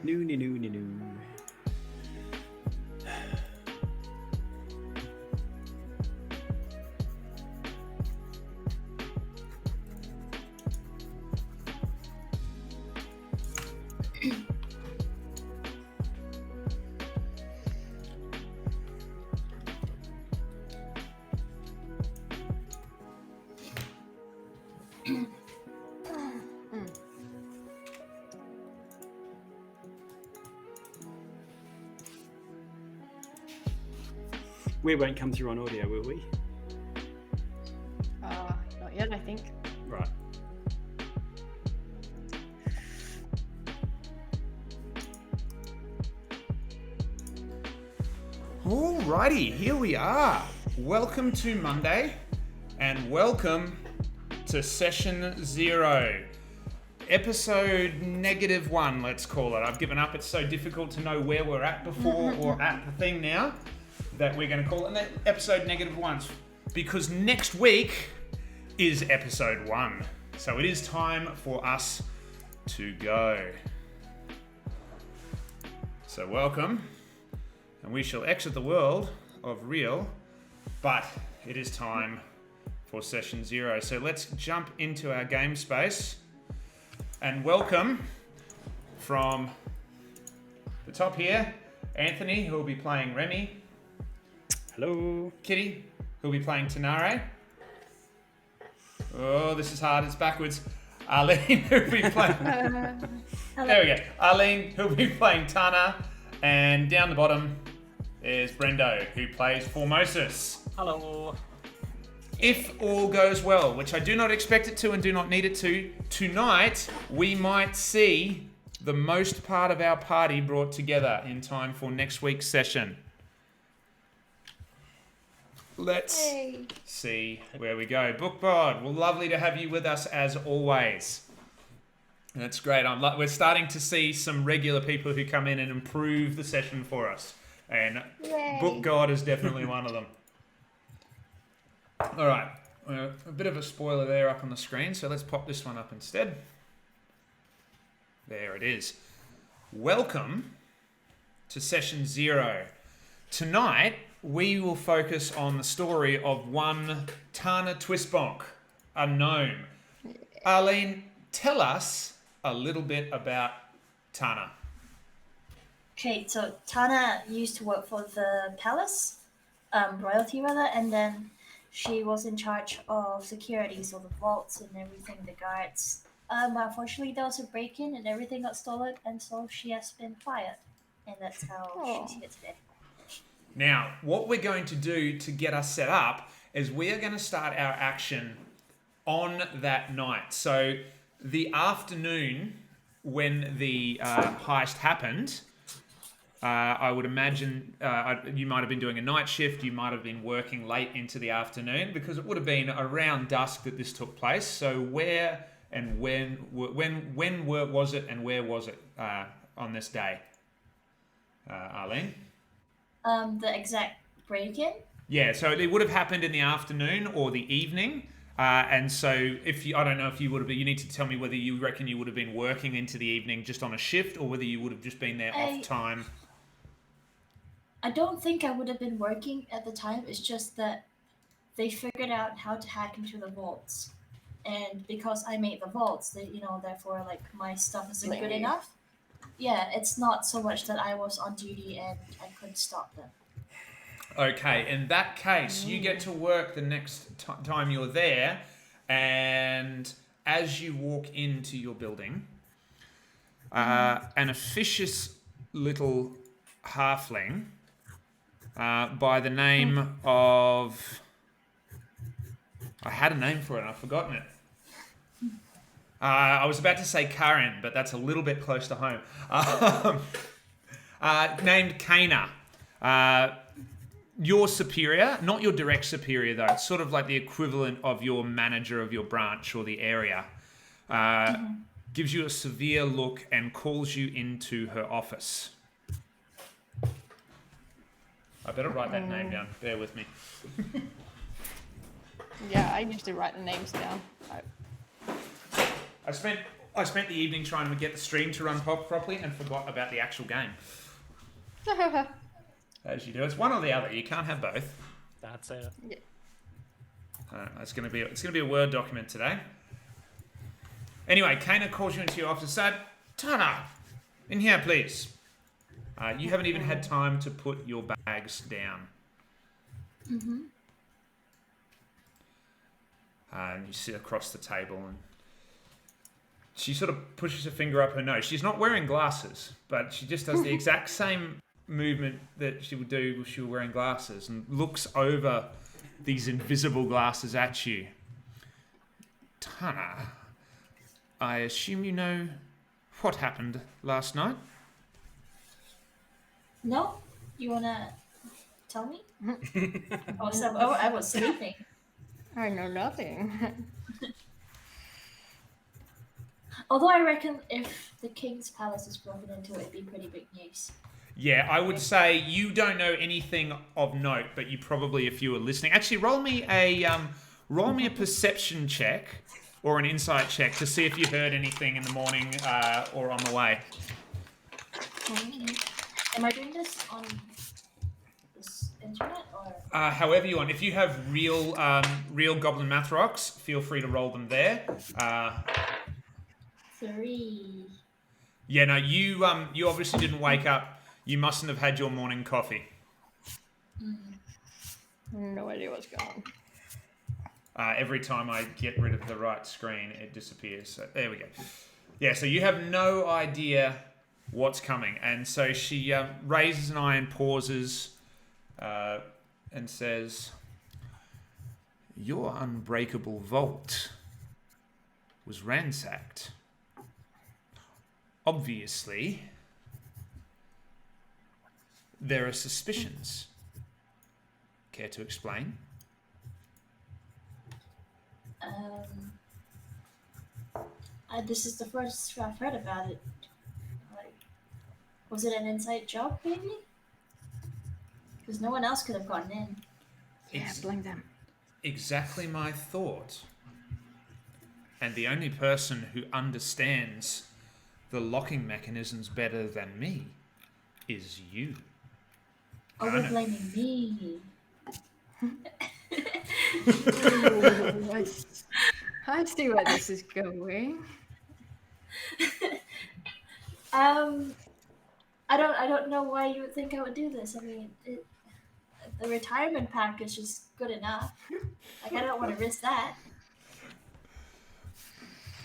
No. We won't come through on audio, will we? Not yet, I think. Right. Alrighty, here we are. Welcome to Monday, and welcome to Session 0. Episode -1, let's call it. I've given up. It's so difficult to know where we're at before or at the thing now that we're going to call it episode -1, because next week is episode 1. So it is time for us to go. So welcome, and we shall exit the world of real, but it is time for Session 0. So let's jump into our game space. And welcome from the top here, Anthony, who will be playing Remy. Hello. Kitty, who will be playing Tanare. Oh, this is hard, it's backwards. Arlene, who will be playing... There we go. Arlene, who will be playing Tana. And down the bottom is Brendo, who plays Formosus. Hello. If all goes well, which I do not expect it to and do not need it to, tonight we might see the most part of our party brought together in time for next week's session. Let's see where we go. Bookbod, well, lovely to have you with us as always. That's great. We're starting to see some regular people who come in and improve the session for us. And Book God is definitely one of them. All right, a bit of a spoiler there up on the screen, so let's pop this one up instead. There it is. Welcome to Session 0. Tonight, we will focus on the story of one Tana Twistbonk, a gnome. Arlene, tell us a little bit about Tana. Okay, so Tana used to work for the palace, royalty rather, and then she was in charge of security, so the vaults and everything, the guards. Unfortunately, there was a break-in and everything got stolen, and so she has been fired. And that's how she's here today. Now, what we're going to do to get us set up is we are going to start our action on that night. So the afternoon when the heist happened, I would imagine you might have been doing a night shift, you might have been working late into the afternoon, because it would have been around dusk that this took place. So where and when was it and where was it on this day, Arlene? The exact break-in? Yeah, so it would have happened in the afternoon or the evening. And so I don't know if you would have been, you need to tell me whether you reckon you would have been working into the evening just on a shift, or whether you would have just been there off time. I don't think I would have been working at the time. It's just that they figured out how to hack into the vaults. And because I made the vaults, therefore, like, my stuff isn't good enough. Yeah, it's not so much that I was on duty and I couldn't stop them. Okay, in that case, you get to work the next time you're there, and as you walk into your building, an officious little halfling by the name of... I had a name for it and I've forgotten it. I was about to say Karen, but that's a little bit close to home. Named Kana. Your superior, not your direct superior though, it's sort of like the equivalent of your manager of your branch or the area, gives you a severe look and calls you into her office. I better write that name down, bear with me. Yeah, I usually write the names down. I spent I spent the evening trying to get the stream to run properly and forgot about the actual game. As you do, it's one or the other. You can't have both. That's it. Yeah. It's gonna be a Word document today. Anyway, Kana calls you into your office. Said, Tana, in here, please. You haven't even had time to put your bags down. Mm-hmm. And you sit across the table, and she sort of pushes her finger up her nose. She's not wearing glasses, but she just does the exact same movement that she would do if she were wearing glasses, and looks over these invisible glasses at you. Tana, I assume you know what happened last night? No? You wanna tell me? I was sleeping. I know nothing. Although I reckon if the king's palace is broken into, it'd be pretty big news. Yeah, I would say you don't know anything of note, but you probably, if you were listening, actually roll me a perception check or an insight check to see if you heard anything in the morning or on the way. Am I doing this on this internet or? However you want. If you have real Goblin Math Rocks, feel free to roll them there. 3. Yeah, no, you obviously didn't wake up. You mustn't have had your morning coffee. No idea what's going on. Every time I get rid of the right screen, it disappears. So there we go. Yeah, so you have no idea what's coming. And so she raises an eye and pauses and says, your unbreakable vault was ransacked. Obviously, there are suspicions. Care to explain? This is the first I've heard about it. Like, was it an inside job, maybe? Because no one else could have gotten in. Yeah, blame them. Exactly my thought. And the only person who understands the locking mechanisms better than me is you. Oh, we're blaming me. Ooh, I see where this is going. I don't know why you would think I would do this. I mean, the retirement package is good enough. Like, I don't want to risk that.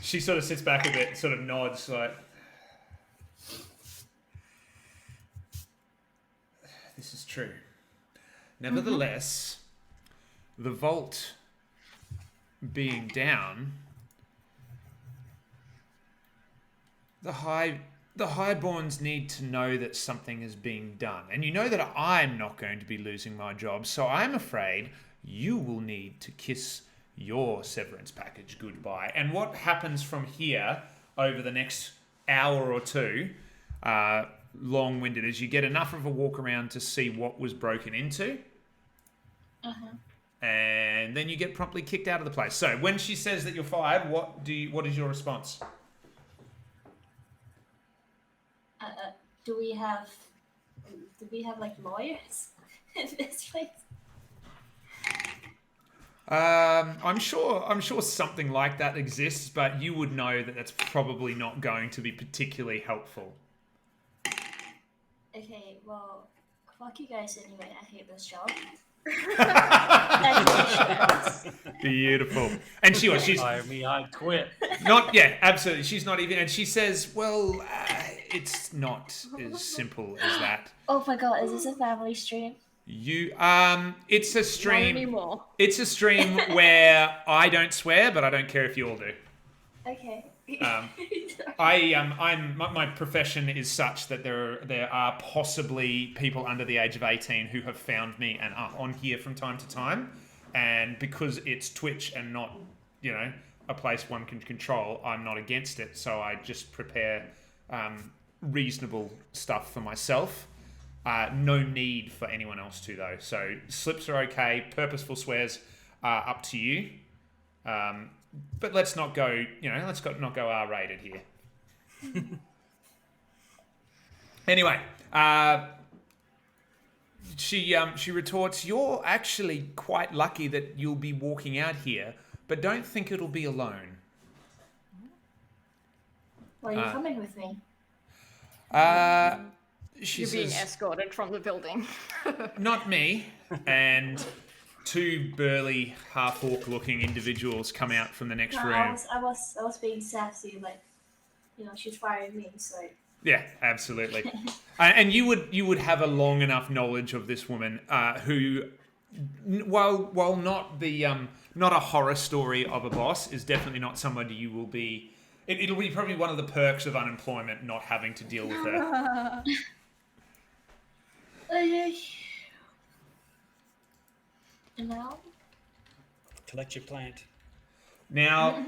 She sort of sits back a bit, sort of nods, like, this is true. Nevertheless, the vault being down, the Highborns need to know that something is being done. And you know that I'm not going to be losing my job, so I'm afraid you will need to kiss your severance package goodbye. And what happens from here over the next hour or two, long-winded, is you get enough of a walk around to see what was broken into. And then you get promptly kicked out of the place. So when she says that you're fired, what is your response? Do we have like lawyers in this place? I'm sure something like that exists, but you would know that that's probably not going to be particularly helpful. Okay, well, fuck you guys anyway. I hate this job. Beautiful. And she's Fire me, I quit. not, yeah, absolutely. She's not even, and she says, well, it's not as simple as that. Oh my god, is this a family stream? It's a stream. Not anymore. It's a stream where I don't swear, but I don't care if you all do. Okay. My profession is such that there are possibly people under the age of 18 who have found me and are on here from time to time, and because it's Twitch and not, a place one can control, I'm not against it. So I just prepare reasonable stuff for myself. No need for anyone else to, though. So slips are okay. Purposeful swears are up to you. but let's not go. Not go R-rated here. Anyway, she retorts, "You're actually quite lucky that you'll be walking out here, but don't think it'll be alone." Well, you're coming with me. She You're being says, escorted from the building. "Not me." And two burly, half-orc-looking individuals come out from the next No, room. I was being sassy, like, she's firing me, so. Yeah, absolutely. And you would have a long enough knowledge of this woman who, while not the not a horror story of a boss, is definitely not somebody you will be. It'll be probably one of the perks of unemployment, not having to deal with her. And now? Collect your plant. Now,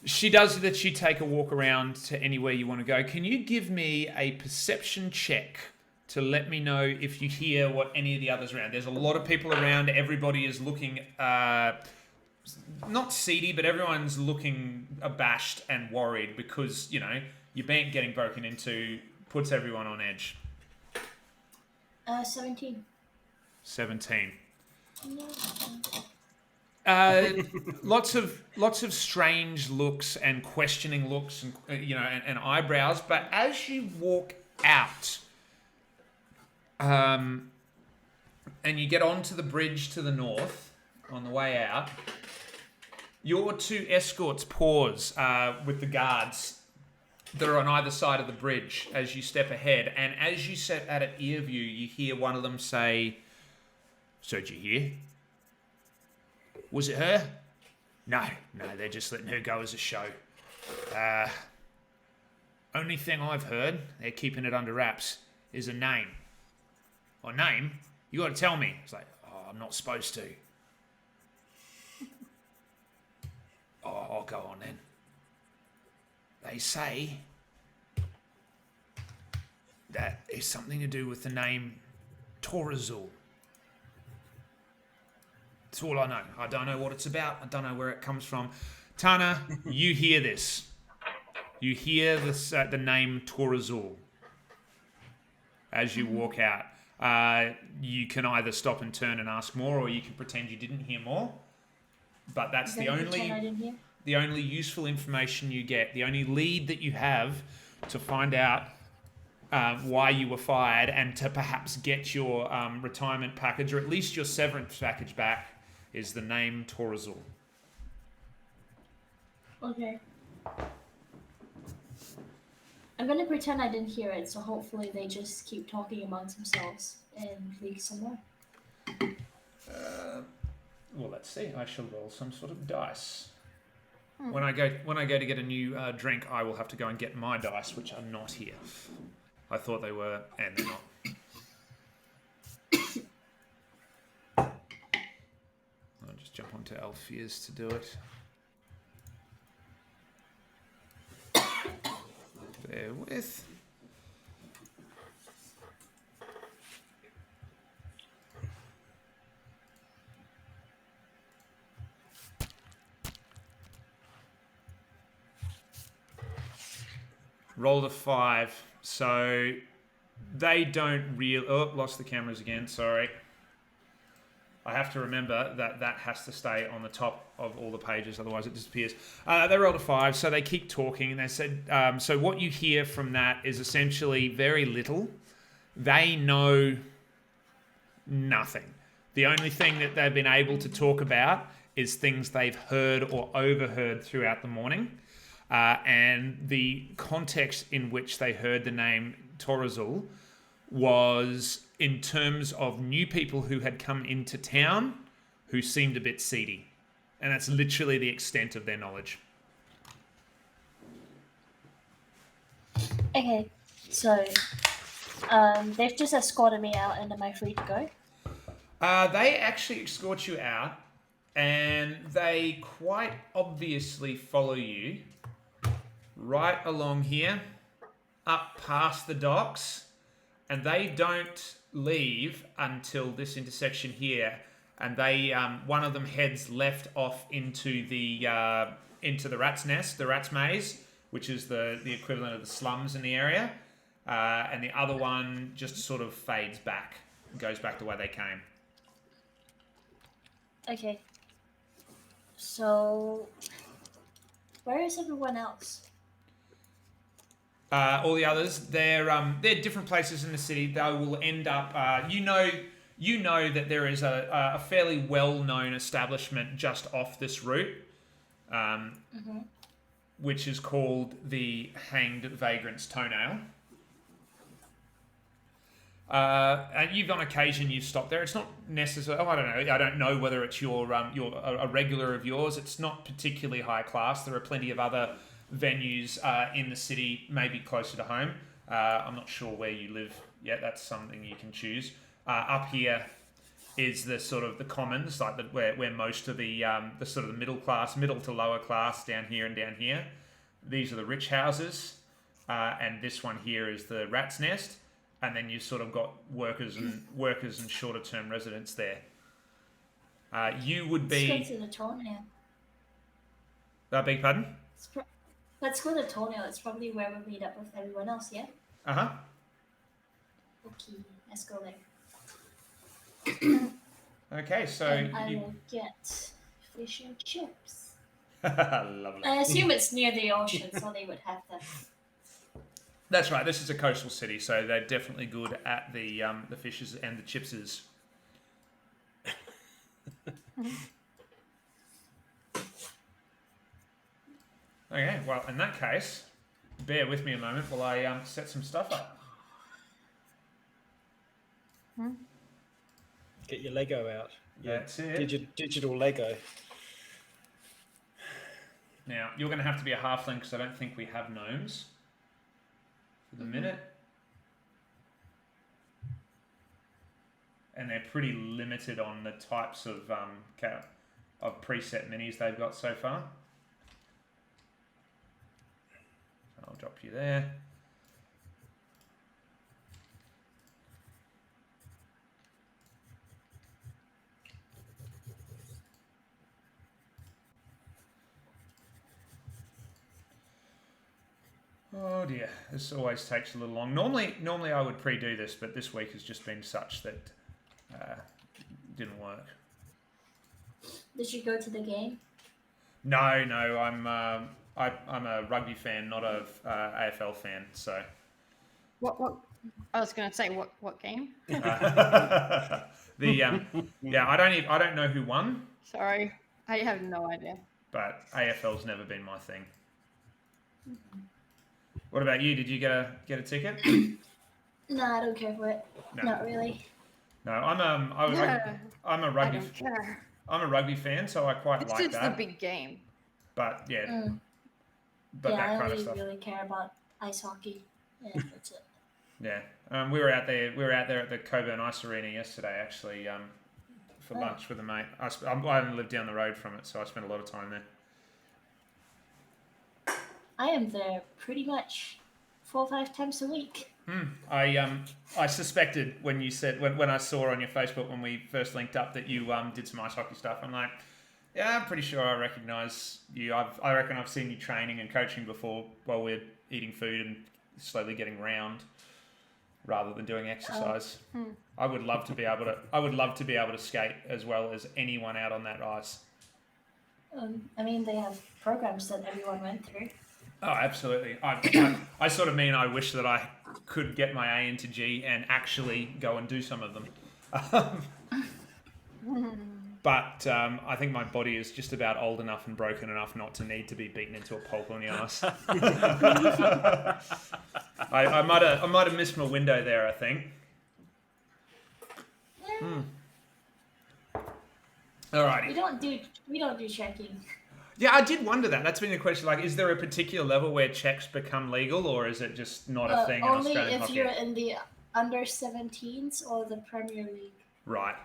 she does that. You take a walk around to anywhere you want to go. Can you give me a perception check to let me know if you hear what any of the others around? There's a lot of people around. Everybody is looking, not seedy, but everyone's looking abashed and worried because, your bank getting broken into puts everyone on edge. 17. 17. Lots of strange looks and questioning looks and eyebrows. But as you walk out, and you get onto the bridge to the north on the way out, your two escorts pause with the guards that are on either side of the bridge as you step ahead. And as you set out at ear view, you hear one of them say, "So did you hear? Was it her?" No, they're just letting her go as a show. Only thing I've heard, they're keeping it under wraps, is a name. A name? You got to tell me. It's like, I'm not supposed to. I'll go on then. They say that it's something to do with the name Torazul. That's all I know. I don't know what it's about. I don't know where it comes from. Tana, you hear this. You hear this, the name Torazul as you walk out. You can either stop and turn and ask more, or you can pretend you didn't hear more. But that's the only useful information you get. The only lead that you have to find out why you were fired and to perhaps get your retirement package, or at least your severance package back, is the name Torazul. Okay. I'm gonna pretend I didn't hear it, so hopefully they just keep talking amongst themselves and leak some more. Well, let's see. I shall roll some sort of dice. When I go to get a new drink, I will have to go and get my dice, which are not here. I thought they were, and they're not. I'll just jump onto Alpheus to do it. Bear with. Rolled a 5, so they don't really... Oh, lost the cameras again, sorry. I have to remember that has to stay on the top of all the pages, otherwise it disappears. They rolled a 5, so they keep talking, and they said... so what you hear from that is essentially very little. They know nothing. The only thing that they've been able to talk about is things they've heard or overheard throughout the morning. And the context in which they heard the name Torazul was in terms of new people who had come into town who seemed a bit seedy. And that's literally the extent of their knowledge. Okay, so they've just escorted me out, and am I free to go? They actually escort you out, and they quite obviously follow you right along here, up past the docks, and they don't leave until this intersection here, and they one of them heads left off into the rat's nest, the rat's maze, which is the equivalent of the slums in the area, and the other one just sort of fades back, and goes back the way they came. Okay. So, where is everyone else? All the others, they're different places in the city. They will end up. You know that there is a fairly well-known establishment just off this route, which is called the Hanged Vagrant's Toenail. And you've on occasion you've stopped there. It's not necessarily. Oh, I don't know. I don't know whether it's your a regular of yours. It's not particularly high class. There are plenty of other venues in the city, maybe closer to home. I'm not sure where you live yet. That's something you can choose. Up here is the sort of the commons, like where most of the sort of the middle to lower class down here and down here. These are the rich houses, and this one here is the rat's nest. And then you sort of got workers and shorter term residents there. You would be. Let's go to the toenail. Beg pardon? Let's go to the toenail. It's probably where we meet up with everyone else, yeah? Uh-huh. Okay, let's go there. Okay, so And I will get fish and chips. Lovely. I assume it's near the ocean, so they would have them. That's right. This is a coastal city, so they're definitely good at the fishes and the chipses. Okay, well, in that case, bear with me a moment while I set some stuff up. Get your Lego out. That's it. Digital Lego. Now, you're going to have to be a halfling because I don't think we have gnomes for the minute. And they're pretty limited on the types of preset minis they've got so far. I'll drop you there. Oh dear, this always takes a little long. Normally I would pre-do this, but this week has just been such that didn't work. Did you go to the game? No, I'm a rugby fan, not a AFL fan. So What? I was going to say what game? I don't know who won, Sorry, I have no idea. but AFL's never been my thing. What about you? Did you get a ticket? No, I don't care for it. No. Not really. No, I'm a I rugby. don't care. I'm a rugby fan, so I quite It's like just the that. big game. But yeah, Mm. but Yeah, that I kind of only stuff. really care about ice hockey. Yeah, that's it. Yeah, we were out there at the Coburn Ice Arena yesterday, actually, for lunch with a mate. I live down the road from it, so I spent a lot of time there. I am there pretty much 4 or 5 times a week. I suspected when you said when I saw on your Facebook when we first linked up that you did some ice hockey stuff. I'm like, yeah, I'm pretty sure I recognise you. I reckon I've seen you training and coaching before while we're eating food and slowly getting round, rather than doing exercise. I would love to be able to skate as well as anyone out on that ice. I mean, they have programs that everyone went through. Oh, absolutely. I sort of mean I wish that I could get my A into G and actually go and do some of them. But I think my body is just about old enough and broken enough not to need to be beaten into a pulp on the ice. I might have missed my window there, I think. Alrighty. We don't do checking. Yeah, I did wonder that. That's been a question. Like, is there a particular level where checks become legal, or is it just not a thing in Only Australian if hockey? you're in the under 17s or the Premier League. Right.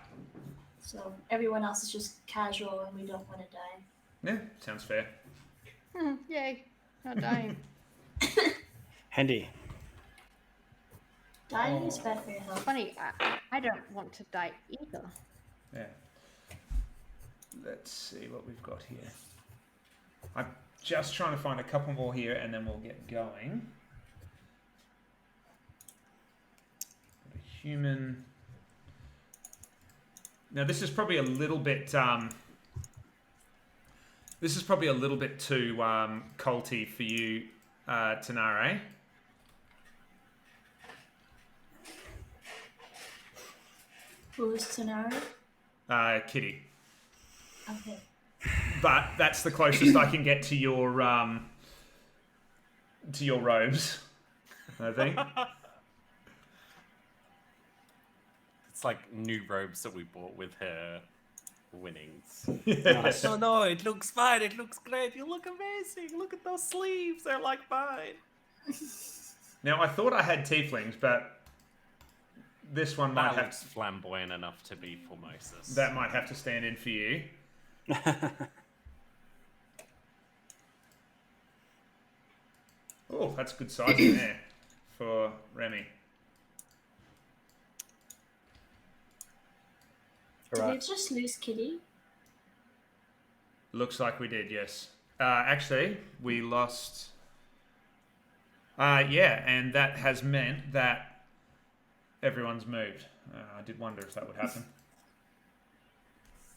So everyone else is just casual, and we don't want to die. Yeah, sounds fair. Yay, not dying. Handy. Dying is bad for your health. Funny, I don't want to die either. Yeah. let's see what we've got here. I'm just trying to find a couple more here, and then we'll get going. A human. Now this is probably a little bit. This is probably a little bit too culty for you, Tanare. Who's scenario? Kitty. Okay. But that's the closest I can get to your robes, I think. It's like new robes that we bought with her winnings. Yes. Oh no, it looks fine. It looks great. You look amazing. Look at those sleeves. They're like mine. Now I thought I had tieflings, but this one might That have looks flamboyant enough to be Formosus. that might have to stand in for you. Oh, that's good sizing there for Remy. Did we just lose Kitty? Looks like we did, yes. Actually, we lost. Yeah, and that has meant that everyone's moved. I did wonder if that would happen.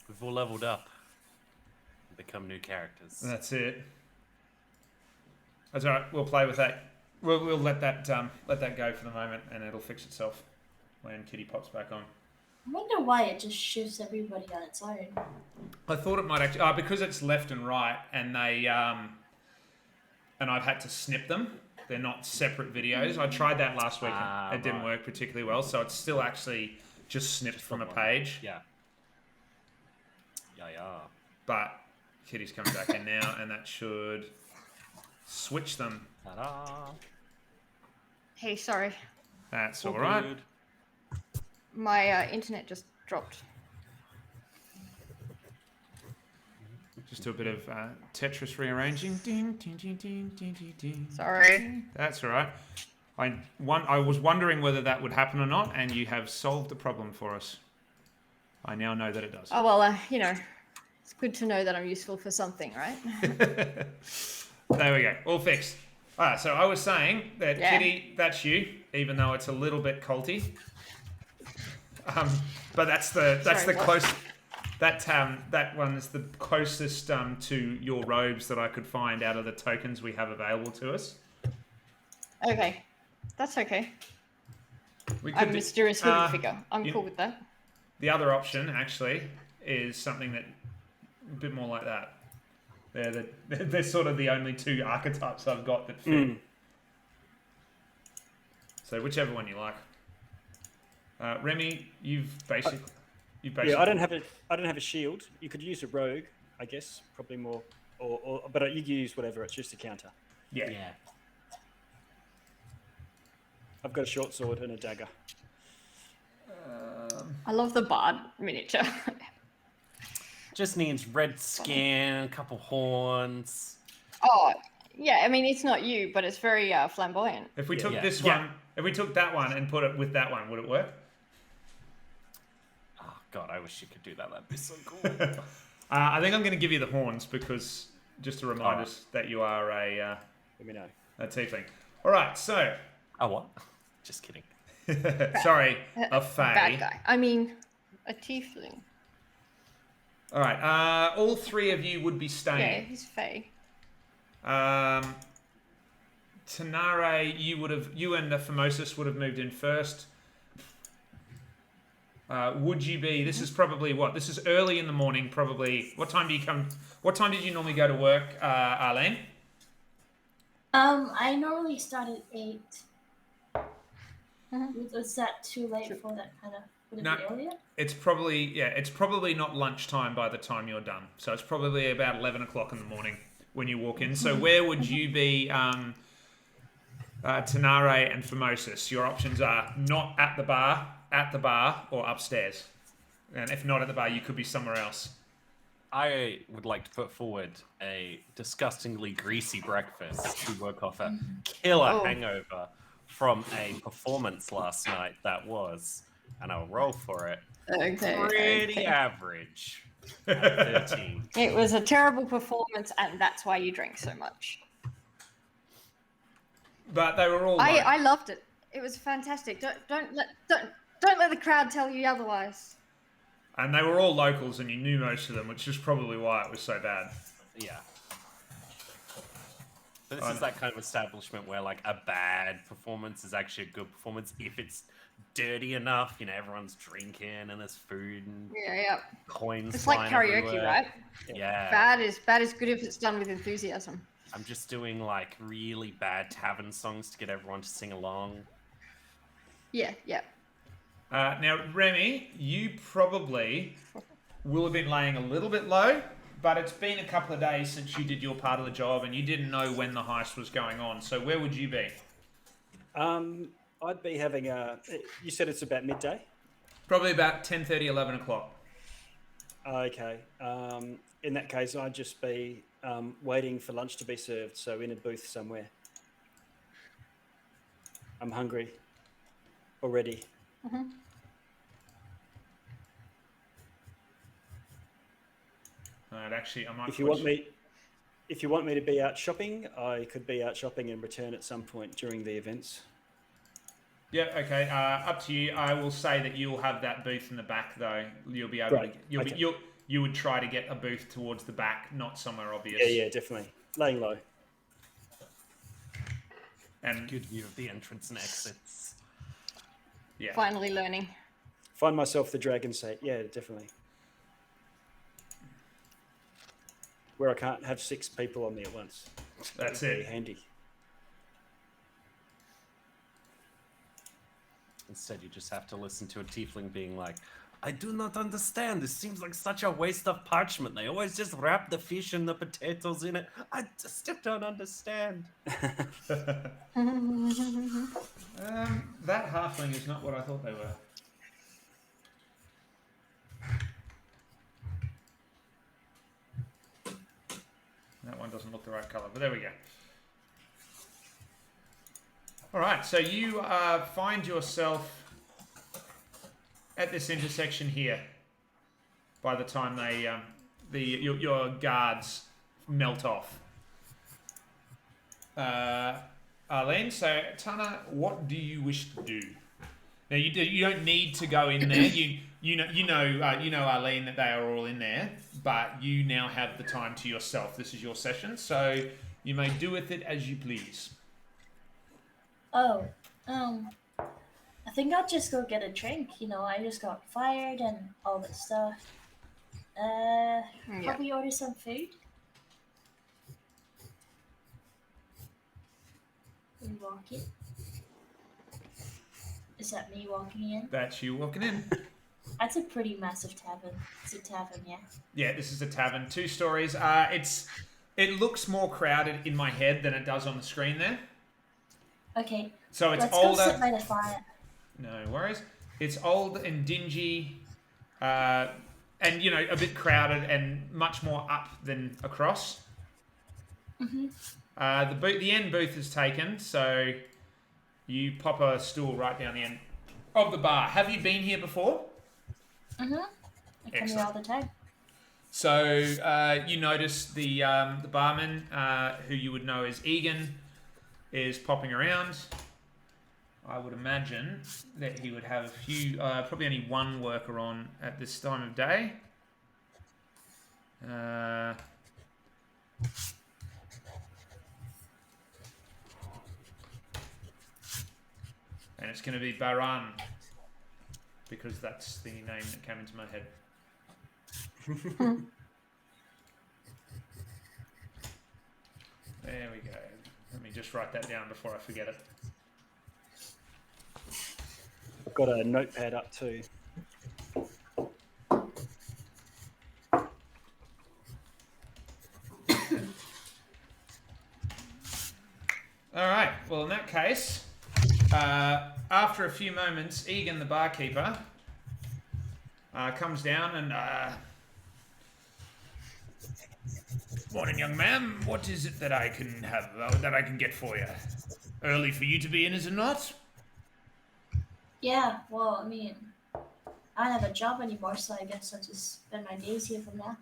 We've all leveled up. Become new characters. That's it. That's all right. We'll play with that. We'll let that go for the moment, and it'll fix itself when Kitty pops back on. I wonder why it just shifts everybody on its own. I thought it might actually because it's left and right, and they and I've had to snip them. They're not separate videos. I tried that last week. And it didn't Right. work particularly well, so it's still actually just snipped from a page. Yeah. Yeah. But Kitty's coming back in now, and that should switch them. Ta-da. Hey, sorry. That's All all right. good. My internet just dropped. Just do a bit of Tetris rearranging. Ding, ding, ding, ding, ding, ding, ding. Sorry. That's all right. I was wondering whether that would happen or not, and you have solved the problem for us. I now know that it does. Oh, well, you know, it's good to know that I'm useful for something, right? There we go. All fixed. All right, so I was saying that, Yeah. Kitty, that's you, even though it's a little bit culty. But that's the Sorry, what? close. That one is the closest to your robes that I could find out of the tokens we have available to us. Okay. That's okay. We I'm a do- mysterious hooded figure. I'm you- cool with that. The other option, actually, is something that a bit more like that. They're sort of the only two archetypes I've got that fit. So whichever one you like. Remy, you've basically. Yeah, I don't have a shield. You could use a rogue, I guess, probably more, but you can use whatever. It's just a counter. Yeah. Yeah. I've got a short sword and a dagger. I love the bard miniature. Just needs red skin, a couple horns. Oh, yeah. I mean, it's not you, but it's very flamboyant. If we took Yeah. this Yeah. one, if we took that one and put it with that one, would it work? Oh god, I wish you could do that. That'd be so cool. I think I'm going to give you the horns because just to remind Alright. us that you are a Let me know. tiefling. All right, so Oh what? Just kidding. sorry, a fae. Bad guy. I mean, a tiefling. All right, all three of you would be Yeah, staying. he's fey. Tanare, you and the Formosus would have moved in first. Would you be? This is probably what? This is early in the morning. Probably. What time do you come? What time did you normally go to work, Arlene? I normally start at 8. Was that too late for that kind of? Would it No. be earlier? It's probably not lunchtime by the time you're done. So it's probably about 11 o'clock in the morning when you walk in. So where would you be, Tanare and Formosus? Your options are not at the bar, or upstairs. And if not at the bar, you could be somewhere else. I would like to put forward a disgustingly greasy breakfast to work off a killer Oh. hangover from a performance last night that was, and I'll roll for it, Okay. pretty okay. average. 13. It was a terrible performance, and that's why you drank so much. But they were all. I loved it. It was fantastic. Don't let the crowd tell you otherwise. And they were all locals, and you knew most of them, which is probably why it was so bad. Yeah. But this is that kind of establishment where like a bad performance is actually a good performance if it's dirty enough. You know, everyone's drinking and there's food and Yeah. coins. It's like flying karaoke, everywhere. right? Yeah. Bad is good if it's done with enthusiasm. I'm just doing like really bad tavern songs to get everyone to sing along. Yeah. Now, Remy, you probably will have been laying a little bit low, but it's been a couple of days since you did your part of the job and you didn't know when the heist was going on. So where would you be? I'd be having a. You said it's about midday. Probably about 10:30, 11 o'clock. Okay. In that case, I'd just be waiting for lunch to be served. So in a booth somewhere. I'm hungry already. Actually, I might. If you want me to be out shopping, I could be out shopping and return at some point during the events. Yeah. Okay. Up to you. I will say that you'll have that booth in the back, though. You'll be able Right, to. okay. You would try to get a booth towards the back, not somewhere obvious. Yeah, definitely. Laying low. And Good view of the entrance and exits. yeah. Finally learning. Find myself the dragon seat. Yeah, definitely. Where I can't have 6 people on me at once. That's Very it. handy. Instead, you just have to listen to a tiefling being like, I do not understand. This seems like such a waste of parchment. They always just wrap the fish and the potatoes in it. I still don't understand. That halfling is not what I thought they were. That one doesn't look the right colour, but there we go. All right, so you find yourself at this intersection here. By the time your guards melt off, Arlene. So Tana, what do you wish to do? Now you don't need to go in there. You know Arlene that they are all in there, but you now have the time to yourself. This is your session, so you may do with it as you please. Oh, I think I'll just go get a drink. You know, I just got fired and all that stuff. Probably order some food. And walk in. Is that me walking in? That's you walking in. That's a pretty massive tavern. It's a tavern, yeah. Yeah, this is a tavern, 2 stories. It looks more crowded in my head than it does on the screen there. Okay. So it's Let's older. go sit by the fire. No worries. It's old and dingy, and a bit crowded and much more up than across. The end booth is taken, so you pop a stool right down the end of the bar. Have you been here before? I come here Excellent. all the time. So you notice the barman, who you would know as Egan, is popping around. I would imagine that he would have a few, probably only one worker on at this time of day. And it's going to be Baran, because that's the name that came into my head. There we go. Let me just write that down before I forget it. I've got a notepad up too. All right. Well, in that case, after a few moments, Egan, the barkeeper, comes down and... Morning, young man. What is it that I can have, that I can get for you? Early for you to be in, is it not? Yeah, well, I mean, I don't have a job anymore, so I guess I'll just spend my days here from now.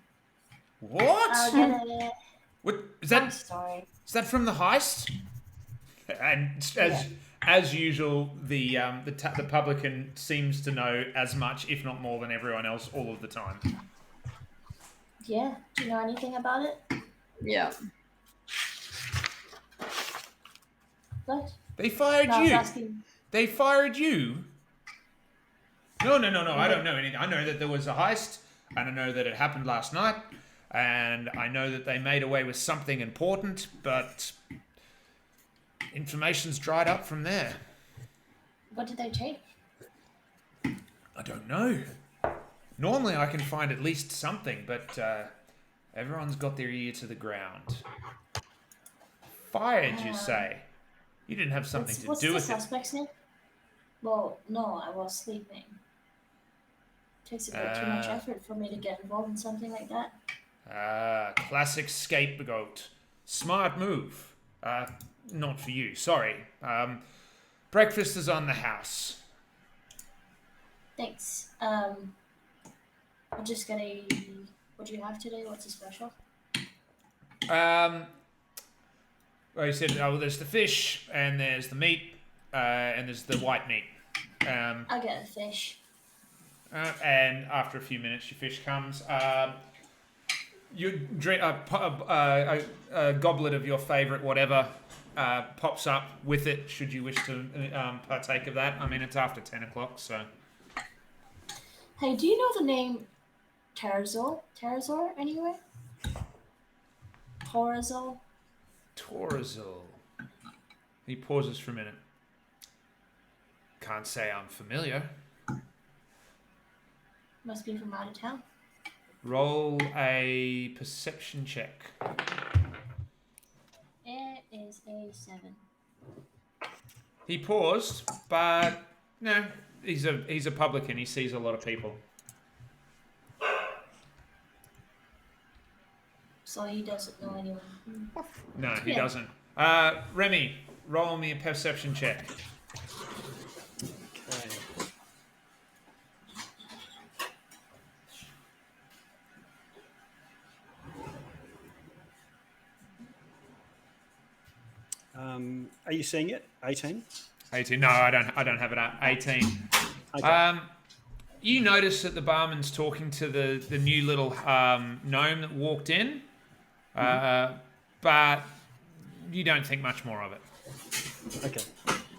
What? I'll get it. What is I'm that? sorry. Is that from the heist? And as usual, the publican seems to know as much, if not more, than everyone else all of the time. Yeah. Do you know anything about it? Yeah. What? They fired No, I was you. asking. They fired you. No. I don't know anything. I know that there was a heist, and I know that it happened last night, and I know that they made away with something important, but information's dried up from there. What did they take? I don't know. Normally I can find at least something, but everyone's got their ear to the ground. Fired, you say? You didn't have something to What's do the with it. suspect's name? Well, no, I was sleeping. Takes a bit too much effort for me to get involved in something like that. Classic scapegoat. Smart move. Not for you, sorry. Breakfast is on the house. Thanks. I'm just gonna. What do you have today? What's the special? Well, you said, there's the fish, and there's the meat, and there's the white meat. I'll get a fish. And after a few minutes, your fish comes. You drink a goblet of your favourite whatever pops up with it, should you wish to partake of that. I mean, it's after 10 o'clock, so... Hey, do you know the name Terrazor? Terrazor, anyway? Torazol? Torazol. He pauses for a minute. Can't say I'm familiar. Must be from out of town. Roll a perception check. It is a 7. He paused, but no, he's a publican. He sees a lot of people. So he doesn't know anyone. No, he Yeah. doesn't. Remy, roll me a perception check. Okay. Are you seeing it? 18. 18. No, I don't have it at 18. Okay. You notice that the barman's talking to the new little gnome that walked in, but you don't think much more of it. Okay.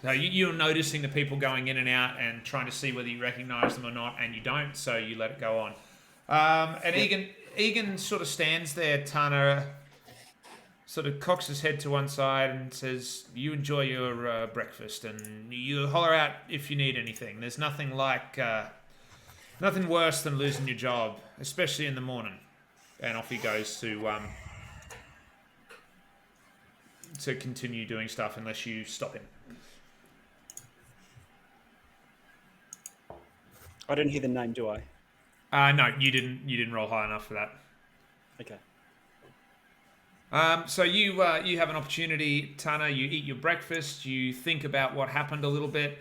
So you're noticing the people going in and out and trying to see whether you recognise them or not, and you don't, so you let it go on. And Egan sort of stands there, Tana, sort of cocks his head to one side and says, "You enjoy your breakfast, and you holler out if you need anything. There's nothing like, nothing worse than losing your job, especially in the morning." And off he goes to continue doing stuff unless you stop him. I didn't hear the name, do I? No, you didn't roll high enough for that. Okay. So you have an opportunity, Tana. You eat your breakfast. You think about what happened a little bit,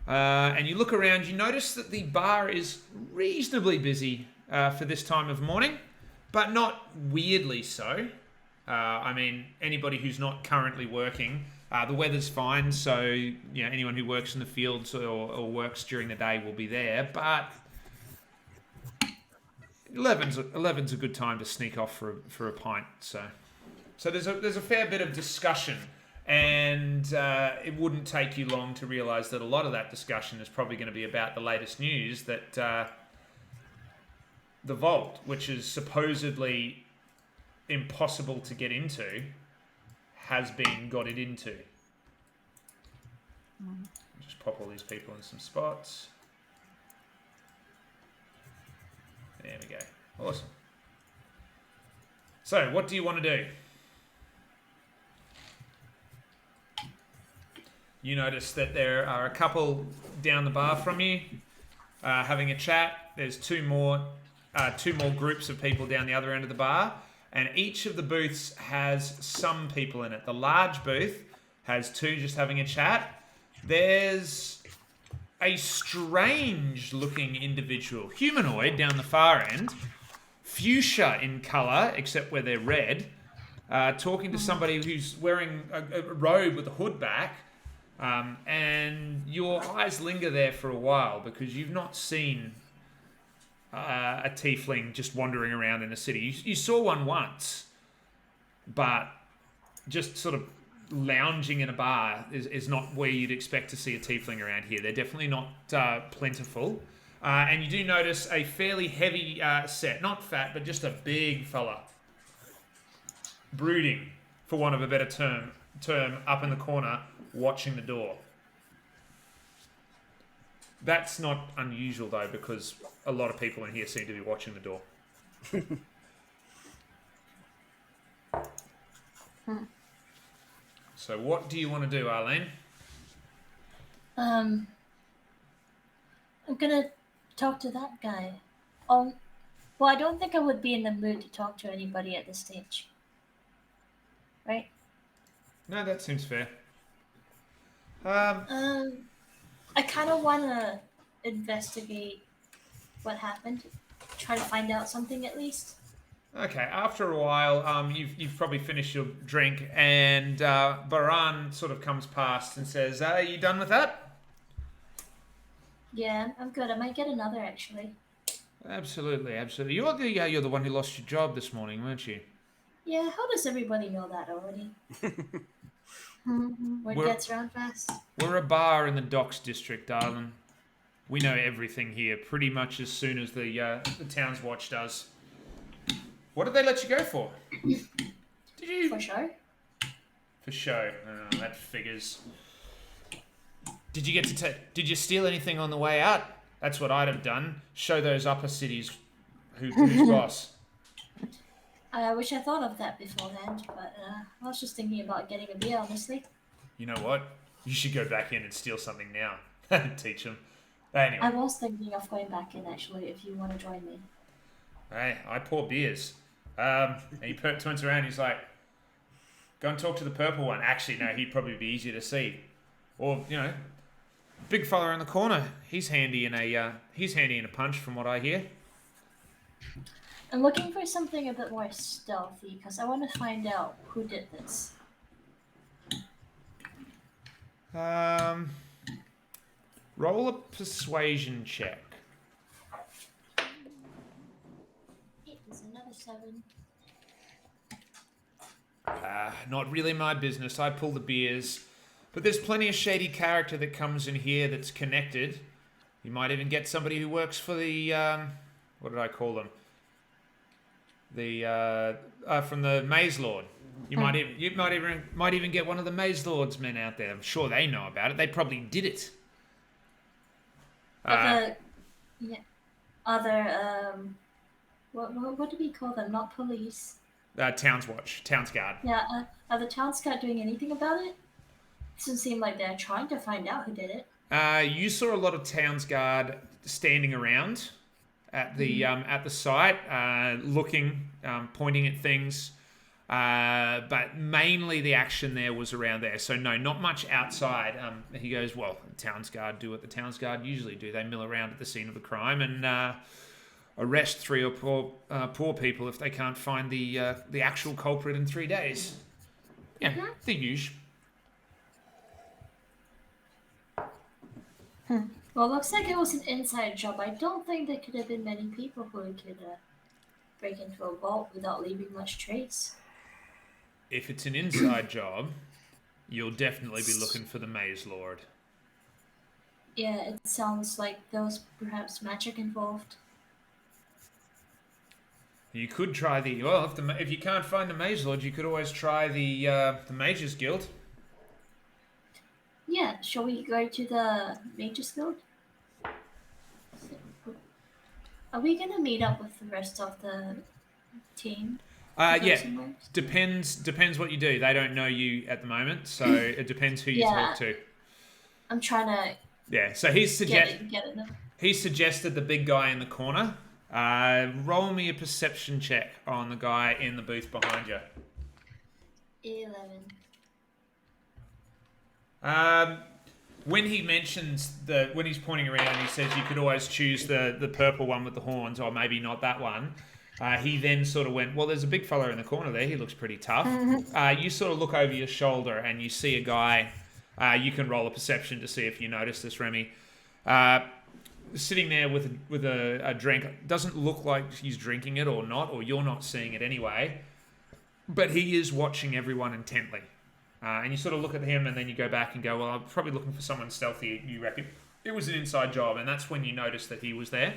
and you look around. You notice that the bar is reasonably busy for this time of morning, but not weirdly so. I mean, anybody who's not currently working, the weather's fine, so anyone who works in the fields or works during the day will be there. But 11's a good time to sneak off for a pint. So there's a fair bit of discussion, and it wouldn't take you long to realise that a lot of that discussion is probably going to be about the latest news that the vault, which is supposedly impossible to get into, has been got it into. Just pop all these people in some spots. There we go. Awesome. So, what do you want to do? You notice that there are a couple down the bar from you having a chat. There's two more groups of people down the other end of the bar, and each of the booths has some people in it. The large booth has two just having a chat. There's a strange-looking individual, humanoid down the far end, fuchsia in colour, except where they're red, talking to somebody who's wearing a robe with a hood back, and your eyes linger there for a while because you've not seen a tiefling just wandering around in a city. You saw one once, but just sort of lounging in a bar is not where you'd expect to see a tiefling around here. They're definitely not plentiful. And you do notice a fairly heavy set, not fat, but just a big fella. Brooding, for want of a better term, up in the corner, watching the door. That's not unusual, though, because a lot of people in here seem to be watching the door. So what do you want to do, Arlene? I'm gonna talk to that guy. Well, I don't think I would be in the mood to talk to anybody at this stage. Right? No, that seems fair. I kind of want to investigate what happened. Try to find out something at least. Okay, after a while, you've probably finished your drink, and Baran sort of comes past and says, "Are you done with that?" Yeah, I'm good. I might get another actually. Absolutely. You're the one who lost your job this morning, weren't you? Yeah, how does everybody know that already? Word We're- gets around fast. We're a bar in the Docks district, darling. We know everything here, pretty much as soon as the town's watch does. What did they let you go for? Did you? For sure. For show. Oh, that figures. Did you get to did you steal anything on the way out? That's what I'd have done. Show those upper cities who's boss. I wish I thought of that beforehand, but I was just thinking about getting a beer, honestly. You know what? You should go back in and steal something now. Teach them. Anyway. I was thinking of going back in, actually, if you want to join me. Hey, I pour beers. And he turns around, he's like, go and talk to the purple one. Actually, no, he'd probably be easier to see. Or, big fella in the corner. He's handy in a punch from what I hear. I'm looking for something a bit more stealthy, because I want to find out who did this. Roll a persuasion check. It is another 7. Not really my business. I pull the beers. But there's plenty of shady character that comes in here that's connected. You might even get somebody who works for the, what did I call them? From the Maze Lord. You might even get one of the Maze Lord's men out there. I'm sure they know about it. They probably did it. What do we call them? Not police. Town's Watch, Town's Guard. Yeah, are the town scout doing anything about it? Doesn't seem like they're trying to find out who did it. You saw a lot of Town's Guard standing around at the site, looking, pointing at things. But mainly the action there was around there. So no, not much outside. He goes, well, the Town's Guard do what the Town's Guard usually do. They mill around at the scene of a crime and arrest 3 or 4 poor people if they can't find the actual culprit in 3 days. Yeah, the usual. Well, looks like it was an inside job. I don't think there could have been many people who could break into a vault without leaving much trace. If it's an inside job, you'll definitely be looking for the Maze Lord. Yeah, it sounds like there was perhaps magic involved. You could try if you can't find the Maze Lord, you could always try the Mages Guild. Yeah, shall we go to the Mages Guild? Are we gonna meet up with the rest of the team? Yeah, Somewhere? depends what you do. They don't know you at the moment, so it depends who you talk to. I'm trying to Yeah, so he get it. suggested the big guy in the corner. Roll me a perception check on the guy in the booth behind you. 11. when he mentions when he's pointing around, he says you could always choose the purple one with the horns, or maybe not that one. He then sort of went, well, there's a big fella in the corner there. He looks pretty tough. You sort of look over your shoulder and you see a guy. You can roll a perception to see if you notice this, Remy. Sitting there with a drink. Doesn't look like he's drinking it or not, or you're not seeing it anyway. But he is watching everyone intently. And you sort of look at him and then you go back and go, well, I'm probably looking for someone stealthy, you reckon. It was an inside job, and that's when you noticed that he was there.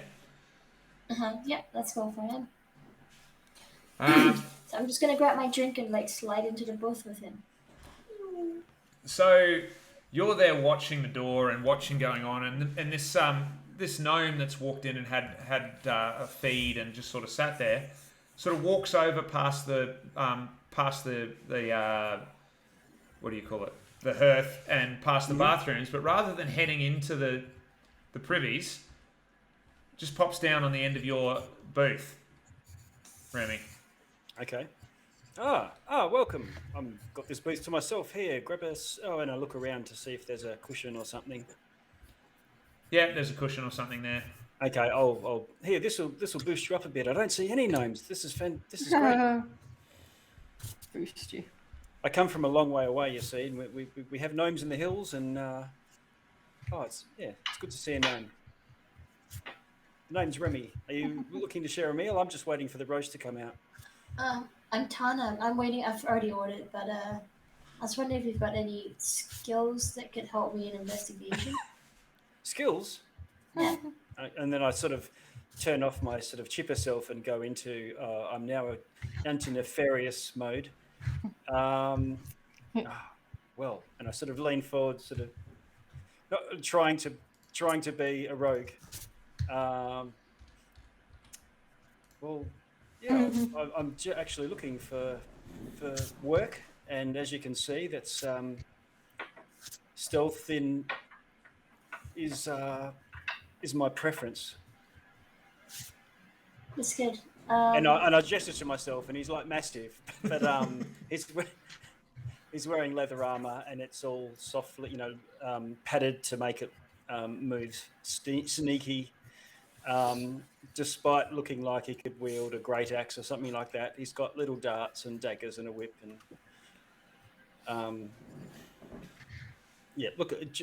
Yeah, let's go for him. Um, So I'm just gonna grab my drink and like slide into the booth with him. So you're there watching the door and watching going on, and this gnome that's walked in and had a feed and just sort of sat there, sort of walks over past the what do you call it, the hearth, and past the bathrooms, but rather than heading into the privies, just pops down on the end of your booth, Remy. Okay. Welcome. I've got this booth to myself here. Grab us. Oh, and I look around to see if there's a cushion or something. Yeah, there's a cushion or something there. Okay. Oh, here. This will boost you up a bit. I don't see any gnomes. This is great. Boost you. I come from a long way away. You see, and we have gnomes in the hills, and it's good to see a gnome. The name's Remy. Are you looking to share a meal? I'm just waiting for the roast to come out. I'm Tana. I'm waiting. I've already ordered, but I was wondering if you've got any skills that could help me in investigation. Skills? Yeah. And then I sort of turn off my sort of chipper self and go into I'm now into nefarious mode. And I sort of lean forward, sort of trying to be a rogue. I'm actually looking for work, and as you can see, that's stealth is my preference. That's good. And I gesture to myself, and he's like mastiff, but he's wearing leather armor, and it's all softly, padded to make it move sneaky. Despite looking like he could wield a great axe or something like that, he's got little darts and daggers and a whip, and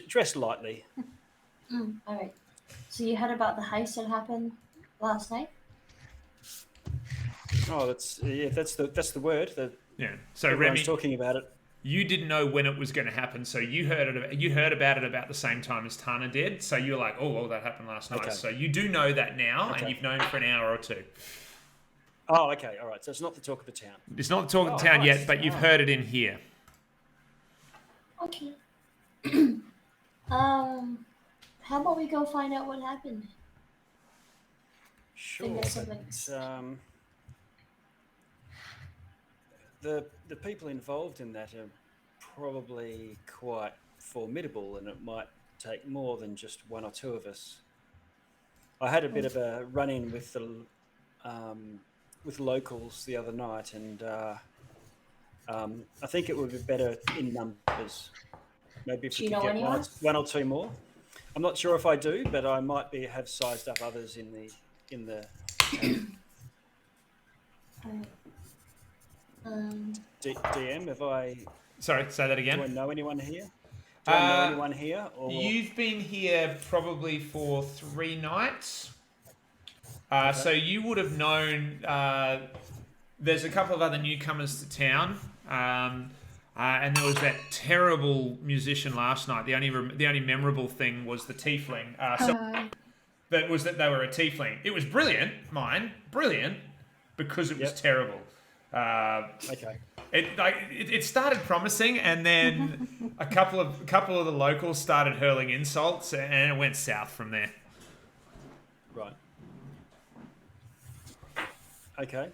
dressed lightly. All right. So you heard about the heist that happened last night? Oh, that's the word that Yeah. So everyone's Remy, talking about it. you didn't know when it was going to happen, so you heard about it about the same time as Tana did. So you're like, oh, that happened last night. Okay. So you do know that now, Okay. and you've known for an hour or two. Oh, okay, all right. So it's not the talk of the town. It's not the talk of the Oh, town nice. yet, but you've Oh. heard it in here. Okay. How about we go find out what happened? Sure. there's But, something- the people involved in that are probably quite formidable, and it might take more than just one or two of us. I had a bit of a run-in with the locals the other night, and I think it would be better in numbers. Maybe if Do we you could know get anyone? one or two more. I'm not sure if I do, but I might have sized up others in the. DM, have I? Sorry, say that Do I again. know anyone here? Do I know Uh, anyone here? Or You've been here probably for 3 nights. So you would have known. There's a couple of other newcomers to town, and there was that terrible musician last night. The only memorable thing was the tiefling. That was that they were a tiefling. It was brilliant, brilliant, because it was Yep. terrible. okay, It started promising, and then a couple of the locals started hurling insults, and it went south from there. right. Okay.